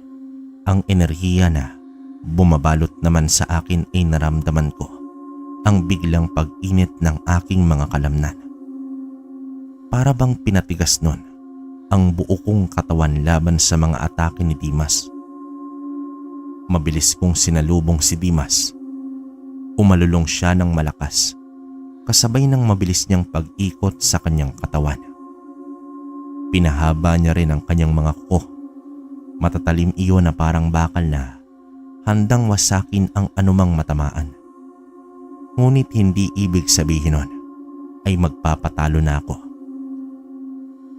ang enerhiya na bumabalot naman sa akin ay naramdaman ko ang biglang pag-init ng aking mga kalamnan. Para bang pinatigas nun ang buo kong katawan laban sa mga atake ni Dimas. Mabilis kong sinalubong si Dimas. Umalulong siya ng malakas, kasabay ng mabilis niyang pag-ikot sa kanyang katawan. Pinahaba niya rin ang kanyang mga kuko. Matatalim iyon na parang bakal na handang wasakin ang anumang matamaan. Ngunit hindi ibig sabihin nun ay magpapatalo na ako.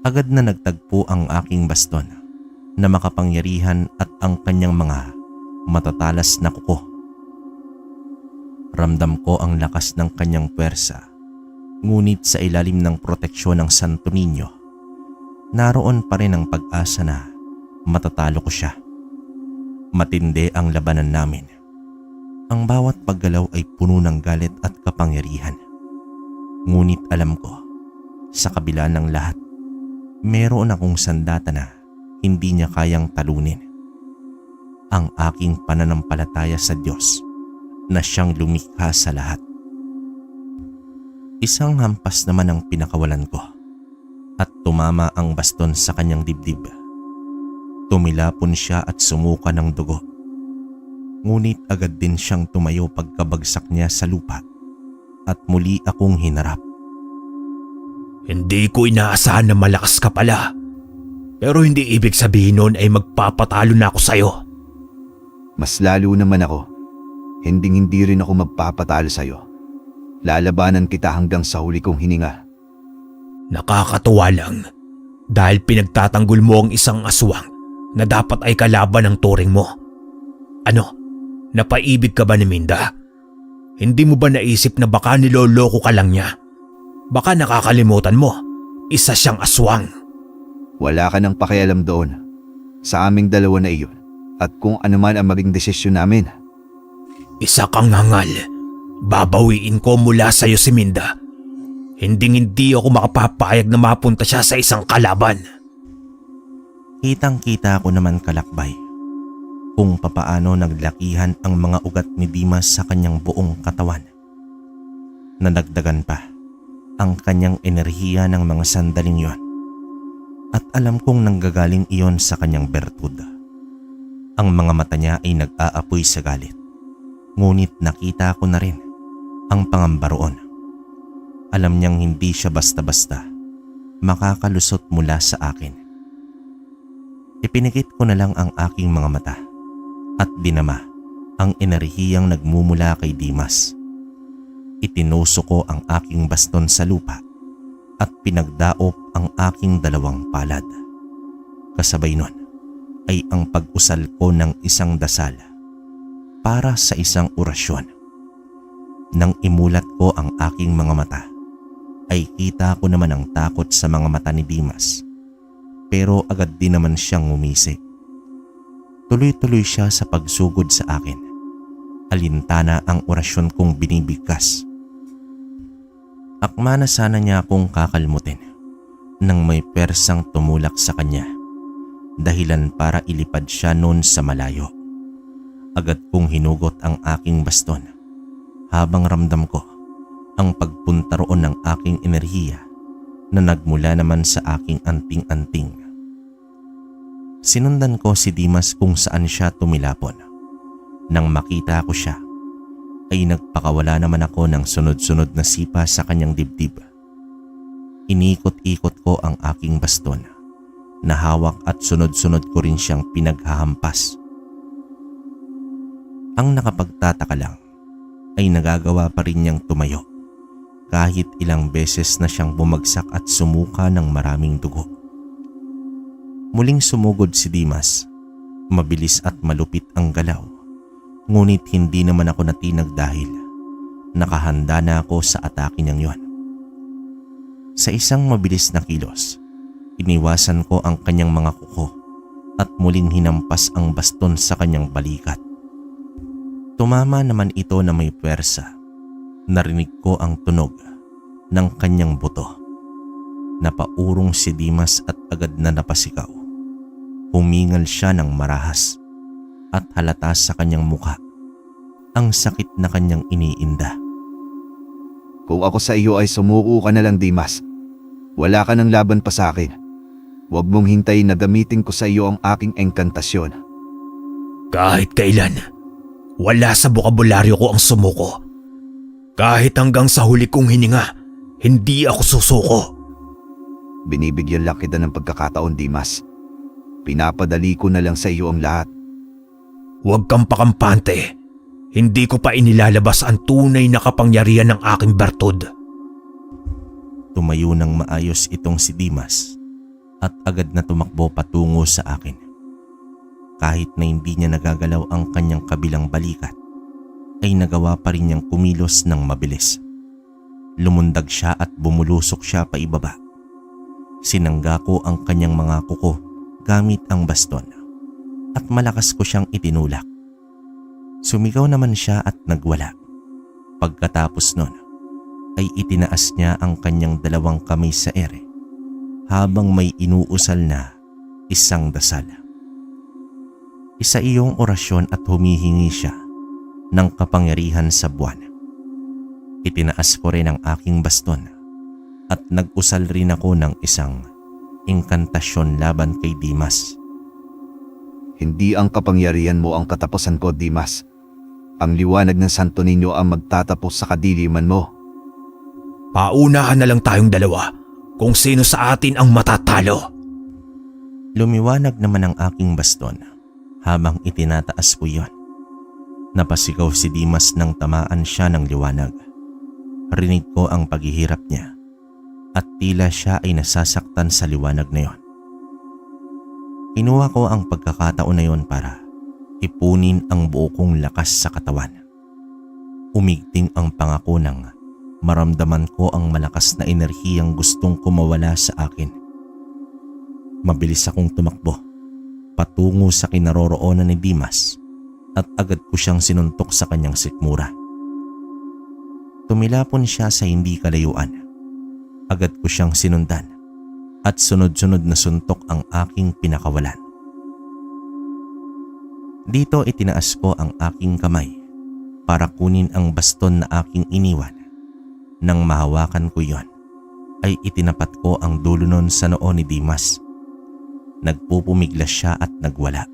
Agad na nagtagpo ang aking baston na makapangyarihan at ang kanyang mga matatalas na kuko. Ramdam ko ang lakas ng kanyang puwersa, ngunit sa ilalim ng proteksyon ng Santo Niño, naroon pa rin ang pag-asa na matatalo ko siya. Matindi ang labanan namin. Ang bawat paggalaw ay puno ng galit at kapangyarihan. Ngunit alam ko, sa kabila ng lahat, meron akong sandata na hindi niya kayang talunin. Ang aking pananampalataya sa Diyos na siyang lumikha sa lahat. Isang hampas naman ang pinakawalan ko at tumama ang baston sa kanyang dibdib. Tumilapon siya at sumuka ng dugo. Ngunit agad din siyang tumayo pagkabagsak niya sa lupa at muli akong hinarap. Hindi ko inaasahan na malakas ka pala. Pero hindi ibig sabihin nun ay magpapatalo na ako sa'yo. Mas lalo naman ako. Hindi rin ako magpapatalo sa'yo. Lalabanan kita hanggang sa huli kong hininga. Nakakatuwa lang dahil pinagtatanggol mo ang isang aswang na dapat ay kalaban ng turing mo. Ano? Napaibig ka ba ni Minda? Hindi mo ba naisip na baka niloloko ka lang niya? Baka nakakalimutan mo, isa siyang aswang. Wala ka nang pakialam doon. Sa aming dalawa na iyon. At kung ano man ang maging desisyon namin. Isa kang hangal. Babawiin ko mula sa iyo si Minda. Hindi ako makapapayag na mapunta siya sa isang kalaban. Kitang-kita ko naman, kalakbay, kung papaano naglakihan ang mga ugat ni Dimas sa kanyang buong katawan. Nadagdagan pa ang kanyang enerhiya ng mga sandaling yon. At alam kong nanggagaling iyon sa kanyang bertud. Ang mga mata niya ay nag-aapoy sa galit. Ngunit nakita ko na rin ang pangamba roon. Alam niyang hindi siya basta-basta makakalusot mula sa akin. Ipinigit ko na lang ang aking mga mata at dinama ang enerhiyang nagmumula kay Dimas. Itinuso ko ang aking baston sa lupa at pinagdaop ang aking dalawang palad. Kasabay nun ay ang pag-usal ko ng isang dasal para sa isang orasyon. Nang imulat ko ang aking mga mata, ay kita ko naman ang takot sa mga mata ni Dimas. Pero agad din naman siyang ngumisi. Tuloy-tuloy siya sa pagsugod sa akin. Alintana ang orasyon kong binibigkas. Akma na sana niya akong kakalmutin nang may persang tumulak sa kanya. Dahilan para ilipad siya noon sa malayo. Agad kong hinugot ang aking baston habang ramdam ko ang pagpunta roon ng aking enerhiya na nagmula naman sa aking anting-anting. Sinundan ko si Dimas kung saan siya tumilapon. Nang makita ko siya, ay nagpakawala naman ako ng sunod-sunod na sipa sa kanyang dibdib. Inikot-ikot ko ang aking baston na hawak at sunod-sunod ko rin siyang pinaghahampas. Ang nakapagtataka lang ay nagagawa pa rin niyang tumayo kahit ilang beses na siyang bumagsak at sumuka ng maraming dugo. Muling sumugod si Dimas. Mabilis at malupit ang galaw. Ngunit hindi naman ako natinag dahil nakahanda na ako sa atake niyang yon. Sa isang mabilis na kilos, iniwasan ko ang kanyang mga kuko at muling hinampas ang baston sa kanyang balikat. Tumama naman ito na may puwersa. Narinig ko ang tunog ng kanyang buto. Napaurong si Dimas at agad na napasigaw. Humingal siya ng marahas at halata sa kanyang mukha ang sakit na kanyang iniinda. Kung ako sa iyo ay sumuko ka na lang, Dimas. Wala ka ng laban pa sa akin. Huwag mong hintayin na gamitin ko sa iyo ang aking engkantasyon. Kahit kailan, wala sa bokabularyo ko ang sumuko. Kahit hanggang sa huli kong hininga, hindi ako susuko. Binibigyan lang kita ng pagkakataon, Dimas. Pinapadali ko na lang sa iyo ang lahat. Huwag kang pakampante. Hindi ko pa inilalabas ang tunay na kapangyarihan ng aking bertud. Tumayo ng maayos itong si Dimas at agad na tumakbo patungo sa akin. Kahit na hindi niya nagagalaw ang kanyang kabilang balikat, ay nagawa pa rin niyang kumilos ng mabilis. Lumundag siya at bumulusok siya pa ibaba. Sinangga ko ang kanyang mga kuko gamit ang baston at malakas ko siyang itinulak. Sumigaw naman siya at nagwala. Pagkatapos nun, ay itinaas niya ang kanyang dalawang kamay sa ere habang may inuusal na isang dasal. Isa iyong orasyon at humihingi siya ng kapangyarihan sa buwan. Itinaas ko rin ang aking baston at nag-usal rin ako ng isang inkantasyon laban kay Dimas. Hindi ang kapangyarihan mo ang katapusan ko, Dimas. Ang liwanag ng Santo Niño ang magtatapos sa kadiliman mo. Paunahan na lang tayong dalawa kung sino sa atin ang matatalo. Lumiwanag naman ang aking baston habang itinataas ko yon. Napasigaw si Dimas nang tamaan siya ng liwanag. Rinig ko ang paghihirap niya at tila siya ay nasasaktan sa liwanag na yon. Kinuha ko ang pagkakataon na yon para ipunin ang buo kong lakas sa katawan. Umigting ang pangako nang maramdaman ko ang malakas na enerhiyang gustong kumawala sa akin. Mabilis akong tumakbo patungo sa kinaroroonan ni Dimas at agad ko siyang sinuntok sa kanyang sikmura. Tumilapon siya sa hindi kalayuan. Agad ko siyang sinundan at sunod-sunod na suntok ang aking pinakawalan. Dito itinaas ko ang aking kamay para kunin ang baston na aking iniwan. Nang mahawakan ko yon, ay itinapat ko ang dulo nun sa noo ni Dimas. Nagpupumiglas siya at nagwala.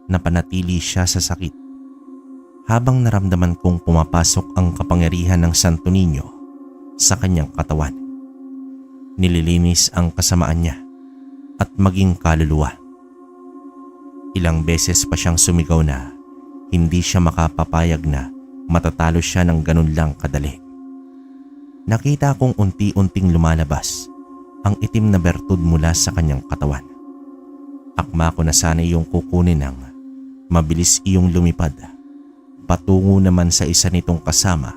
Napanatili siya sa sakit habang naramdaman kong pumapasok ang kapangyarihan ng Santo Niño sa kanyang katawan. Nililinis ang kasamaan niya at maging kaluluwa. Ilang beses pa siyang sumigaw na hindi siya makapapayag na matatalo siya ng ganun lang kadali. Nakita kong unti-unting lumalabas ang itim na bertud mula sa kanyang katawan. Akma ko na sana iyong kukunin ng mabilis iyong lumipad patungo naman sa isa nitong kasama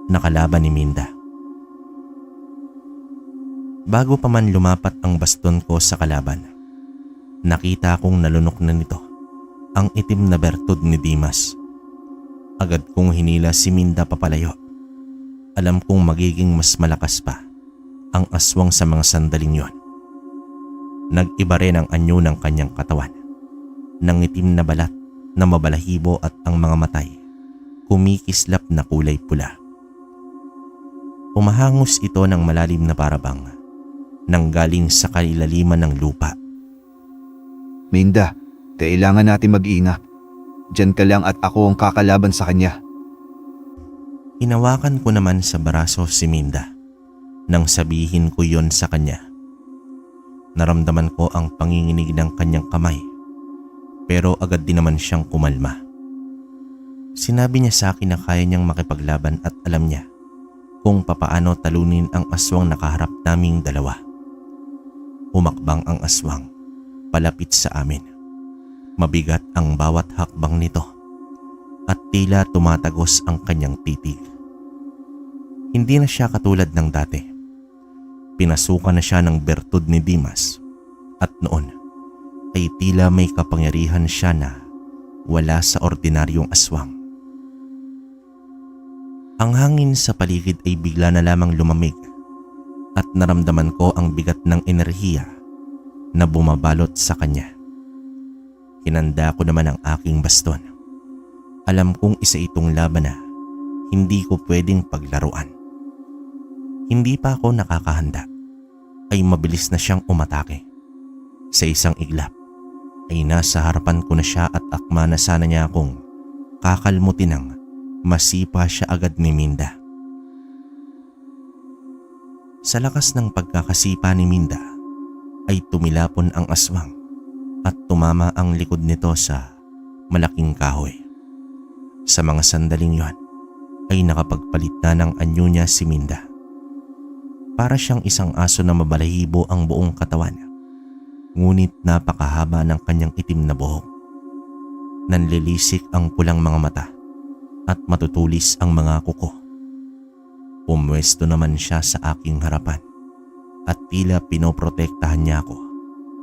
na kalaban ni Minda. Bago pa man lumapat ang baston ko sa kalaban, nakita kong nalunok na nito ang itim na bertud ni Dimas. Agad kong hinila si Minda papalayo. Alam kong magiging mas malakas pa ang aswang sa mga sandaling yon. Nag-iba rin ang anyo ng kanyang katawan. Nangitim na balat na mabalahibo at ang mga matay kumikislap na kulay pula. Umahangos ito ng malalim na parabang nanggaling sa kailaliman ng lupa. Minda, kailangan natin mag-ingat. Diyan ka lang at ako ang kakalaban sa kanya. Hinawakan ko naman sa braso si Minda nang sabihin ko yon sa kanya. Naramdaman ko ang panginginig ng kanyang kamay pero agad din naman siyang kumalma. Sinabi niya sa akin na kaya niyang makipaglaban at alam niya kung papaano talunin ang aswang nakaharap naming dalawa. Umakbang ang aswang palapit sa amin. Mabigat ang bawat hakbang nito at tila tumatagos ang kanyang titig. Hindi na siya katulad ng dati. Pinasukan na siya ng bertud ni Dimas at noon ay tila may kapangyarihan siya na wala sa ordinaryong aswang. Ang hangin sa paligid ay bigla na lamang lumamig at naramdaman ko ang bigat ng enerhiya na bumabalot sa kanya. Hinanda ko naman ang aking baston. Alam kong isa itong laban na hindi ko pwedeng paglaruan. Hindi pa ako nakakahanda ay mabilis na siyang umatake. Sa isang iglap ay nasa harapan ko na siya at akma na sana niya akong kakalmutin ng masipa siya agad ni Minda. Sa lakas ng pagkakasipa ni Minda ay tumilapon ang aswang at tumama ang likod nito sa malaking kahoy. Sa mga sandaling yon ay nakapagpalit na ng anyo niya si Minda. Para siyang isang aso na mabalahibo ang buong katawan, ngunit napakahaba ng kanyang itim na buhok. Nanlilisik ang pulang mga mata at matutulis ang mga kuko. Pumwesto naman siya sa aking harapan at tila pinoprotektahan niya ako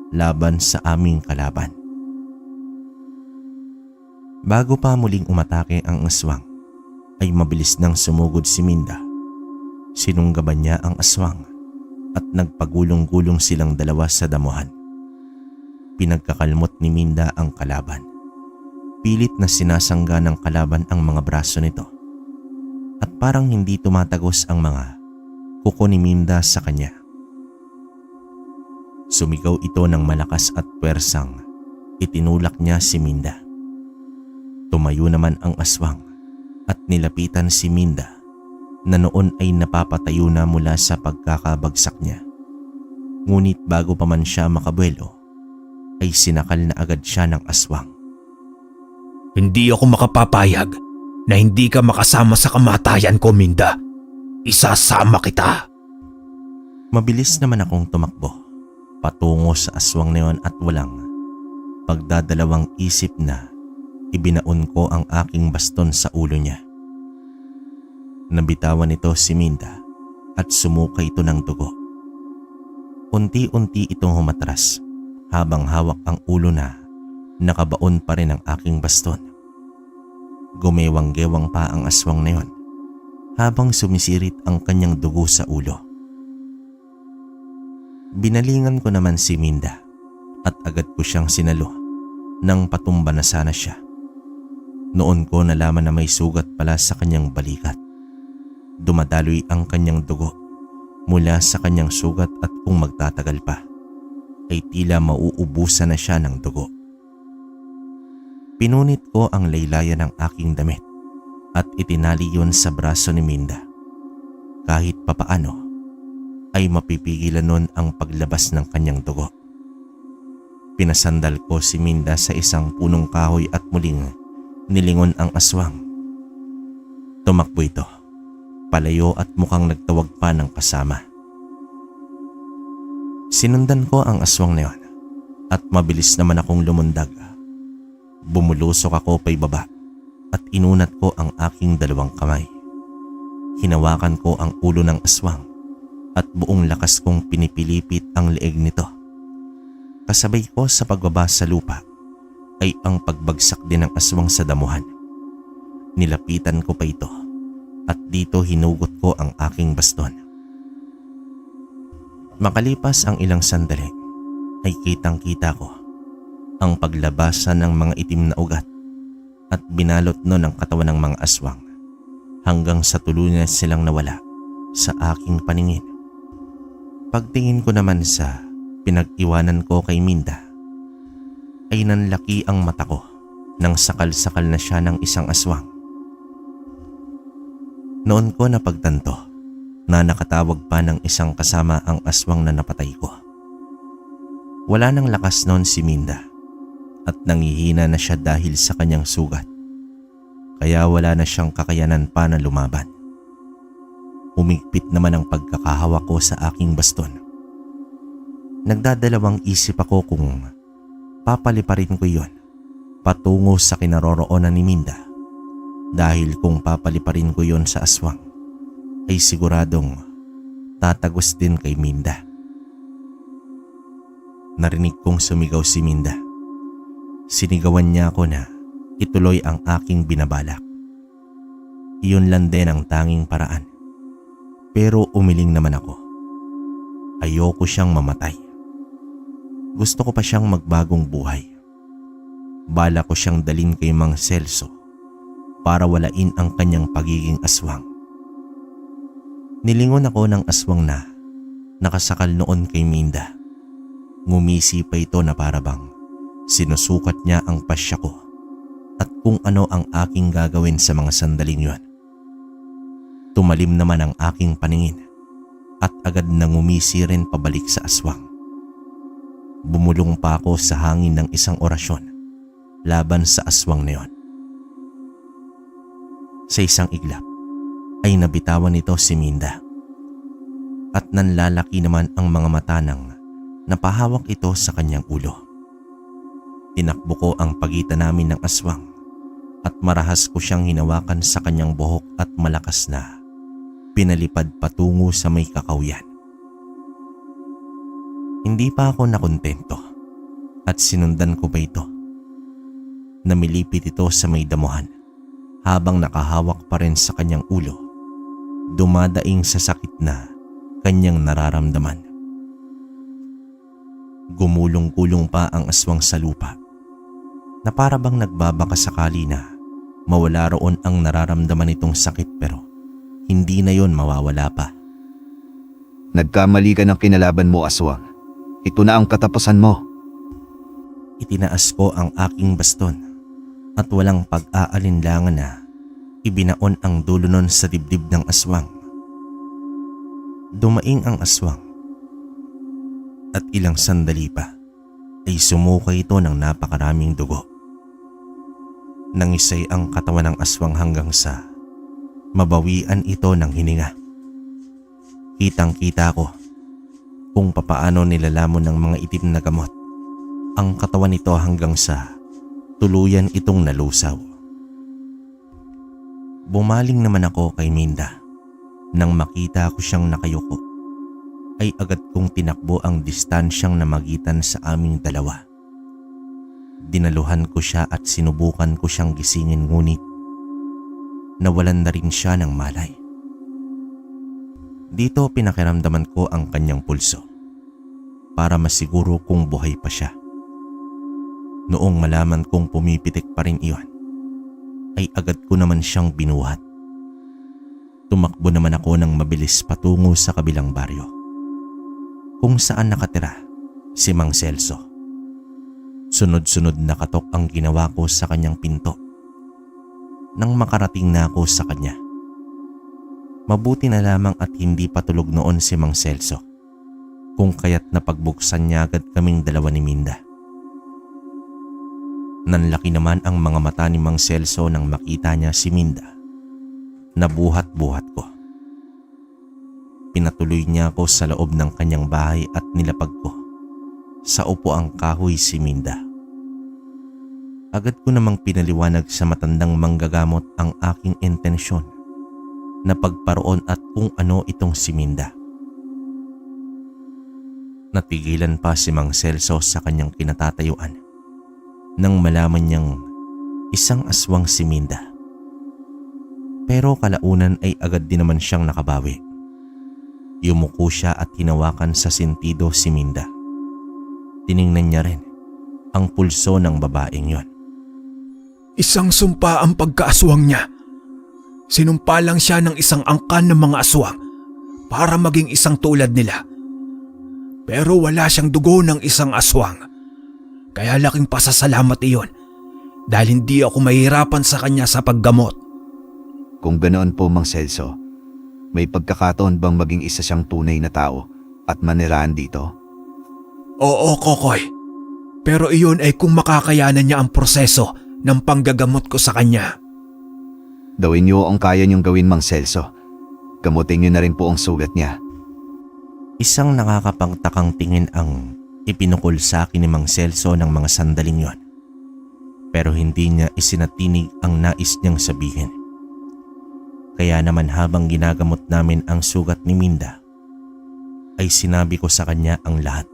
laban sa aming kalaban. Bago pa muling umatake ang aswang, ay mabilis nang sumugod si Minda Sinunggaban niya ang aswang at nagpagulong-gulong silang dalawa sa damuhan. Pinagkakalmot ni Minda ang kalaban. Pilit na sinasangga ng kalaban ang mga braso nito at parang hindi tumatagos ang mga kuko ni Minda sa kanya. Sumigaw ito ng malakas at pwersang itinulak niya si Minda. Tumayo naman ang aswang at nilapitan si Minda na noon ay napapatayo na mula sa pagkakabagsak niya. Ngunit bago pa man siya makabuelo, ay sinakal na agad siya ng aswang. Hindi ako makapapayag na hindi ka makasama sa kamatayan ko, Minda. Isasama kita. Mabilis naman akong tumakbo patungo sa aswang na yon at walang pagdadalawang isip na ibinaon ko ang aking baston sa ulo niya. Nabitawan nito si Minda at sumuka ito ng dugo. Unti-unti itong humatras habang hawak ang ulo na nakabaon pa rin ang aking baston. Gumewang-gewang pa ang aswang na yon habang sumisirit ang kanyang dugo sa ulo. Binalingan ko naman si Minda at agad ko siyang sinalo nang patumba na sana siya. Noon ko nalaman na may sugat pala sa kanyang balikat. Dumadaloy ang kanyang dugo mula sa kanyang sugat at kung magtatagal pa ay tila mauubusan na siya ng dugo. Pinunit ko ang laylayan ng aking damit at itinali yon sa braso ni Minda. Kahit papaano ay mapipigilan nun ang paglabas ng kanyang dugo. Pinasandal ko si Minda sa isang punong kahoy at muling nilingon ang aswang. Tumakbo ito, palayo at mukhang nagtawag pa ng kasama. Sinundan ko ang aswang na yon at mabilis naman akong lumundag. Bumulusok ako paibaba at inunat ko ang aking dalawang kamay. Hinawakan ko ang ulo ng aswang at buong lakas kong pinipilipit ang leeg nito. Kasabay ko sa pagbaba sa lupa ay ang pagbagsak din ng aswang sa damuhan. Nilapitan ko pa ito at dito hinugot ko ang aking baston. Makalipas ang ilang sandali ay kitang-kita ko ang paglabasan ng mga itim na ugat at binalot nun ang katawan ng mga aswang hanggang sa tuluyan silang nawala sa aking paningin. Pagtingin ko naman sa pinag-iwanan ko kay Minda ay nanlaki ang mata ko nang sakal-sakal na siya ng isang aswang. Noon ko napagtanto na nakatawag pa ng isang kasama ang aswang na napatay ko. Wala nang lakas noon si Minda at nangihina na siya dahil sa kanyang sugat. Kaya wala na siyang kakayanan pa na lumaban. Humigpit naman ang pagkakahawak ko sa aking baston. Nagdadalawang isip ako kung papaliparin ko yon patungo sa kinaroroonan ni Minda, dahil kung papaliparin ko yon sa aswang ay siguradong tatagos din kay Minda. Narinig kong sumigaw si Minda. Sinigawan niya ako na ituloy ang aking binabalak. Iyon lang din ang tanging paraan. Pero umiling naman ako. Ayoko siyang mamatay. Gusto ko pa siyang magbagong buhay. Bala ko siyang dalin kay Mang Celso para walain ang kanyang pagiging aswang. Nilingon ako ng aswang na nakasakal noon kay Minda. Ngumisi pa ito na parabang sinusukat niya ang pasya ko at kung ano ang aking gagawin sa mga sandaling yon. Tumalim naman ang aking paningin at agad na ngumisi rin pabalik sa aswang. Bumulong pa ako sa hangin ng isang orasyon laban sa aswang na yon. Sa isang iglap ay nabitawan nito si Minda at nanlalaki naman ang mga mata nang napahawak ito sa kanyang ulo. Tinakbo ko ang pagitan namin ng aswang at marahas ko siyang hinawakan sa kanyang buhok at malakas na pinalipad patungo sa may kakawyan. Hindi pa ako nakontento at sinundan ko pa ito. Namilipit ito sa may damuhan habang nakahawak pa rin sa kanyang ulo dumadaing sa sakit na kanyang nararamdaman. Gumulong-gulong pa ang aswang sa lupa na para bang nagbabaka sakali na mawala roon ang nararamdaman nitong sakit, pero hindi na yon mawawala pa. Nagkamali ka ng kinalaban mo, aswang. Ito na ang katapusan mo. Itinaas ko ang aking baston at walang pag-aalinlangan na ibinaon ang dulo nun sa dibdib ng aswang. Dumaing ang aswang at ilang sandali pa ay sumuka ito ng napakaraming dugo. Nangisay ang katawan ng aswang hanggang sa mabawian ito ng hininga. Kitang-kita ko kung papaano nilalamon ng mga itim na gamot ang katawan nito hanggang sa tuluyan itong nalusaw. Bumaling naman ako kay Minda. Nang makita ko siyang nakayuko, ay agad kong tinakbo ang distansyang namagitan sa aming dalawa. Dinaluhan ko siya at sinubukan ko siyang gisingin, ngunit nawalan na rin siya ng malay. Dito pinakiramdaman ko ang kanyang pulso para masiguro kung buhay pa siya. Noong malaman kong pumipitik pa rin iyon, ay agad ko naman siyang binuhat. Tumakbo naman ako ng mabilis patungo sa kabilang baryo, kung saan nakatira si Mang Celso. Sunod-sunod na katok ang ginawa ko sa kanyang pinto. Nang makarating na ako sa kanya, mabuti na lamang at hindi patulog noon si Mang Celso, kung kaya't napagbuksan niya agad kaming dalawa ni Minda. Nanlaki naman ang mga mata ni Mang Celso nang makita niya si Minda. Nabuhat-buhat ko. Pinatuloy niya ako sa loob ng kanyang bahay at nilapag ko sa upuang kahoy si Minda. Agad ko namang pinaliwanag sa matandang manggagamot ang aking intensyon na pagparoon at kung ano itong si Minda. Natigilan pa si Mang Celso sa kanyang kinatatayuan nang malaman niyang isang aswang si Minda. Pero kalaunan ay agad din naman siyang nakabawi. Yumuko siya at hinawakan sa sentido si Minda. Tiningnan niya rin ang pulso ng babaeng yon. Isang sumpa ang pagkaaswang niya. Sinumpa lang siya ng isang angkan ng mga aswang para maging isang tulad nila. Pero wala siyang dugo ng isang aswang. Kaya laking pasasalamat iyon dahil hindi ako mahirapan sa kanya sa paggamot. Kung ganoon po, Mang Celso, may pagkakataon bang maging isa siyang tunay na tao at manirahan dito? Oo, Kokoy. Pero iyon ay kung makakayanan niya ang proseso ng panggagamot ko sa kanya. Gawin niyo ang kaya niyong gawin, Mang Celso. Gamutin niyo na rin po ang sugat niya. Isang nakakapangtakang tingin ang ipinukol sa akin ni Mang Celso ng mga sandaling yon. Pero hindi niya isinatinig ang nais niyang sabihin. Kaya naman habang ginagamot namin ang sugat ni Minda, ay sinabi ko sa kanya ang lahat.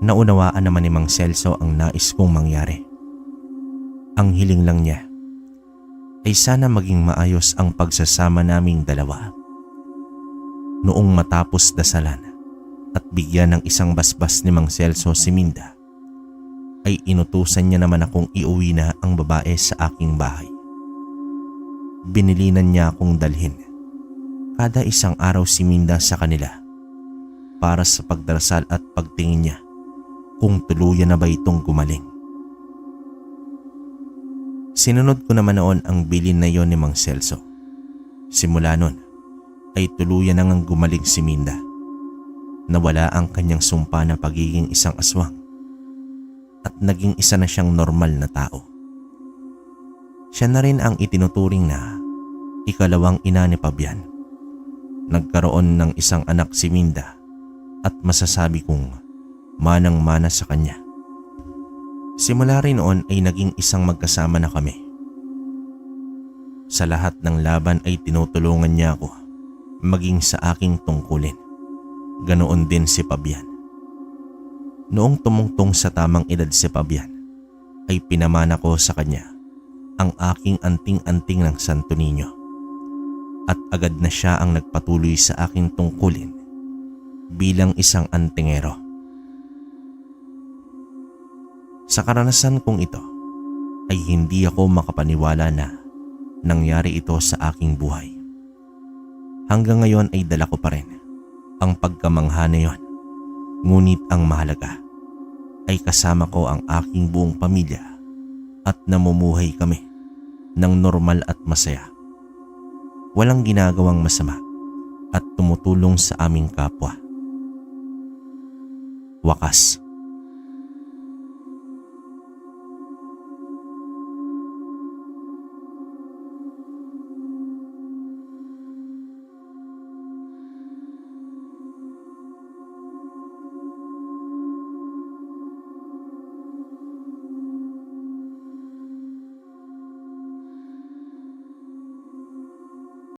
Naunawaan naman ni Mang Celso ang nais kong mangyari. Ang hiling lang niya ay sana maging maayos ang pagsasama naming dalawa. Noong matapos dasalan at bigyan ng isang basbas ni Mang Celso si Minda, ay inutusan niya naman akong iuwi na ang babae sa aking bahay. Binilinan niya akong dalhin kada isang araw si Minda sa kanila para sa pagdarasal at pagtingin niya kung tuluyan na ba itong gumaling. Sinunod ko naman noon ang bilin na yon ni Mang Celso. Simula nun ay tuluyan na ngang gumaling si Minda. Nawala ang kanyang sumpa na pagiging isang aswang at naging isa na siyang normal na tao. Siya na rin ang itinuturing na ikalawang ina ni Fabian. Nagkaroon ng isang anak si Minda at masasabi kong manang-mana sa kanya. Simula rin noon ay naging isang magkasama na kami. Sa lahat ng laban ay tinutulungan niya ako maging sa aking tungkulin. Ganoon din si Fabian. Noong tumungtong sa tamang edad si Fabian, ay pinamana ko sa kanya ang aking anting-anting ng Santo Niño. at agad na siya ang nagpatuloy sa aking tungkulin bilang isang antingero. Sa karanasan kong ito ay hindi ako makapaniwala na nangyari ito sa aking buhay. Hanggang ngayon ay dala ko pa rin ang pagkamangha na yon. Ngunit ang mahalaga ay kasama ko ang aking buong pamilya at namumuhay kami ng normal at masaya. Walang ginagawang masama at tumutulong sa aming kapwa. Wakas.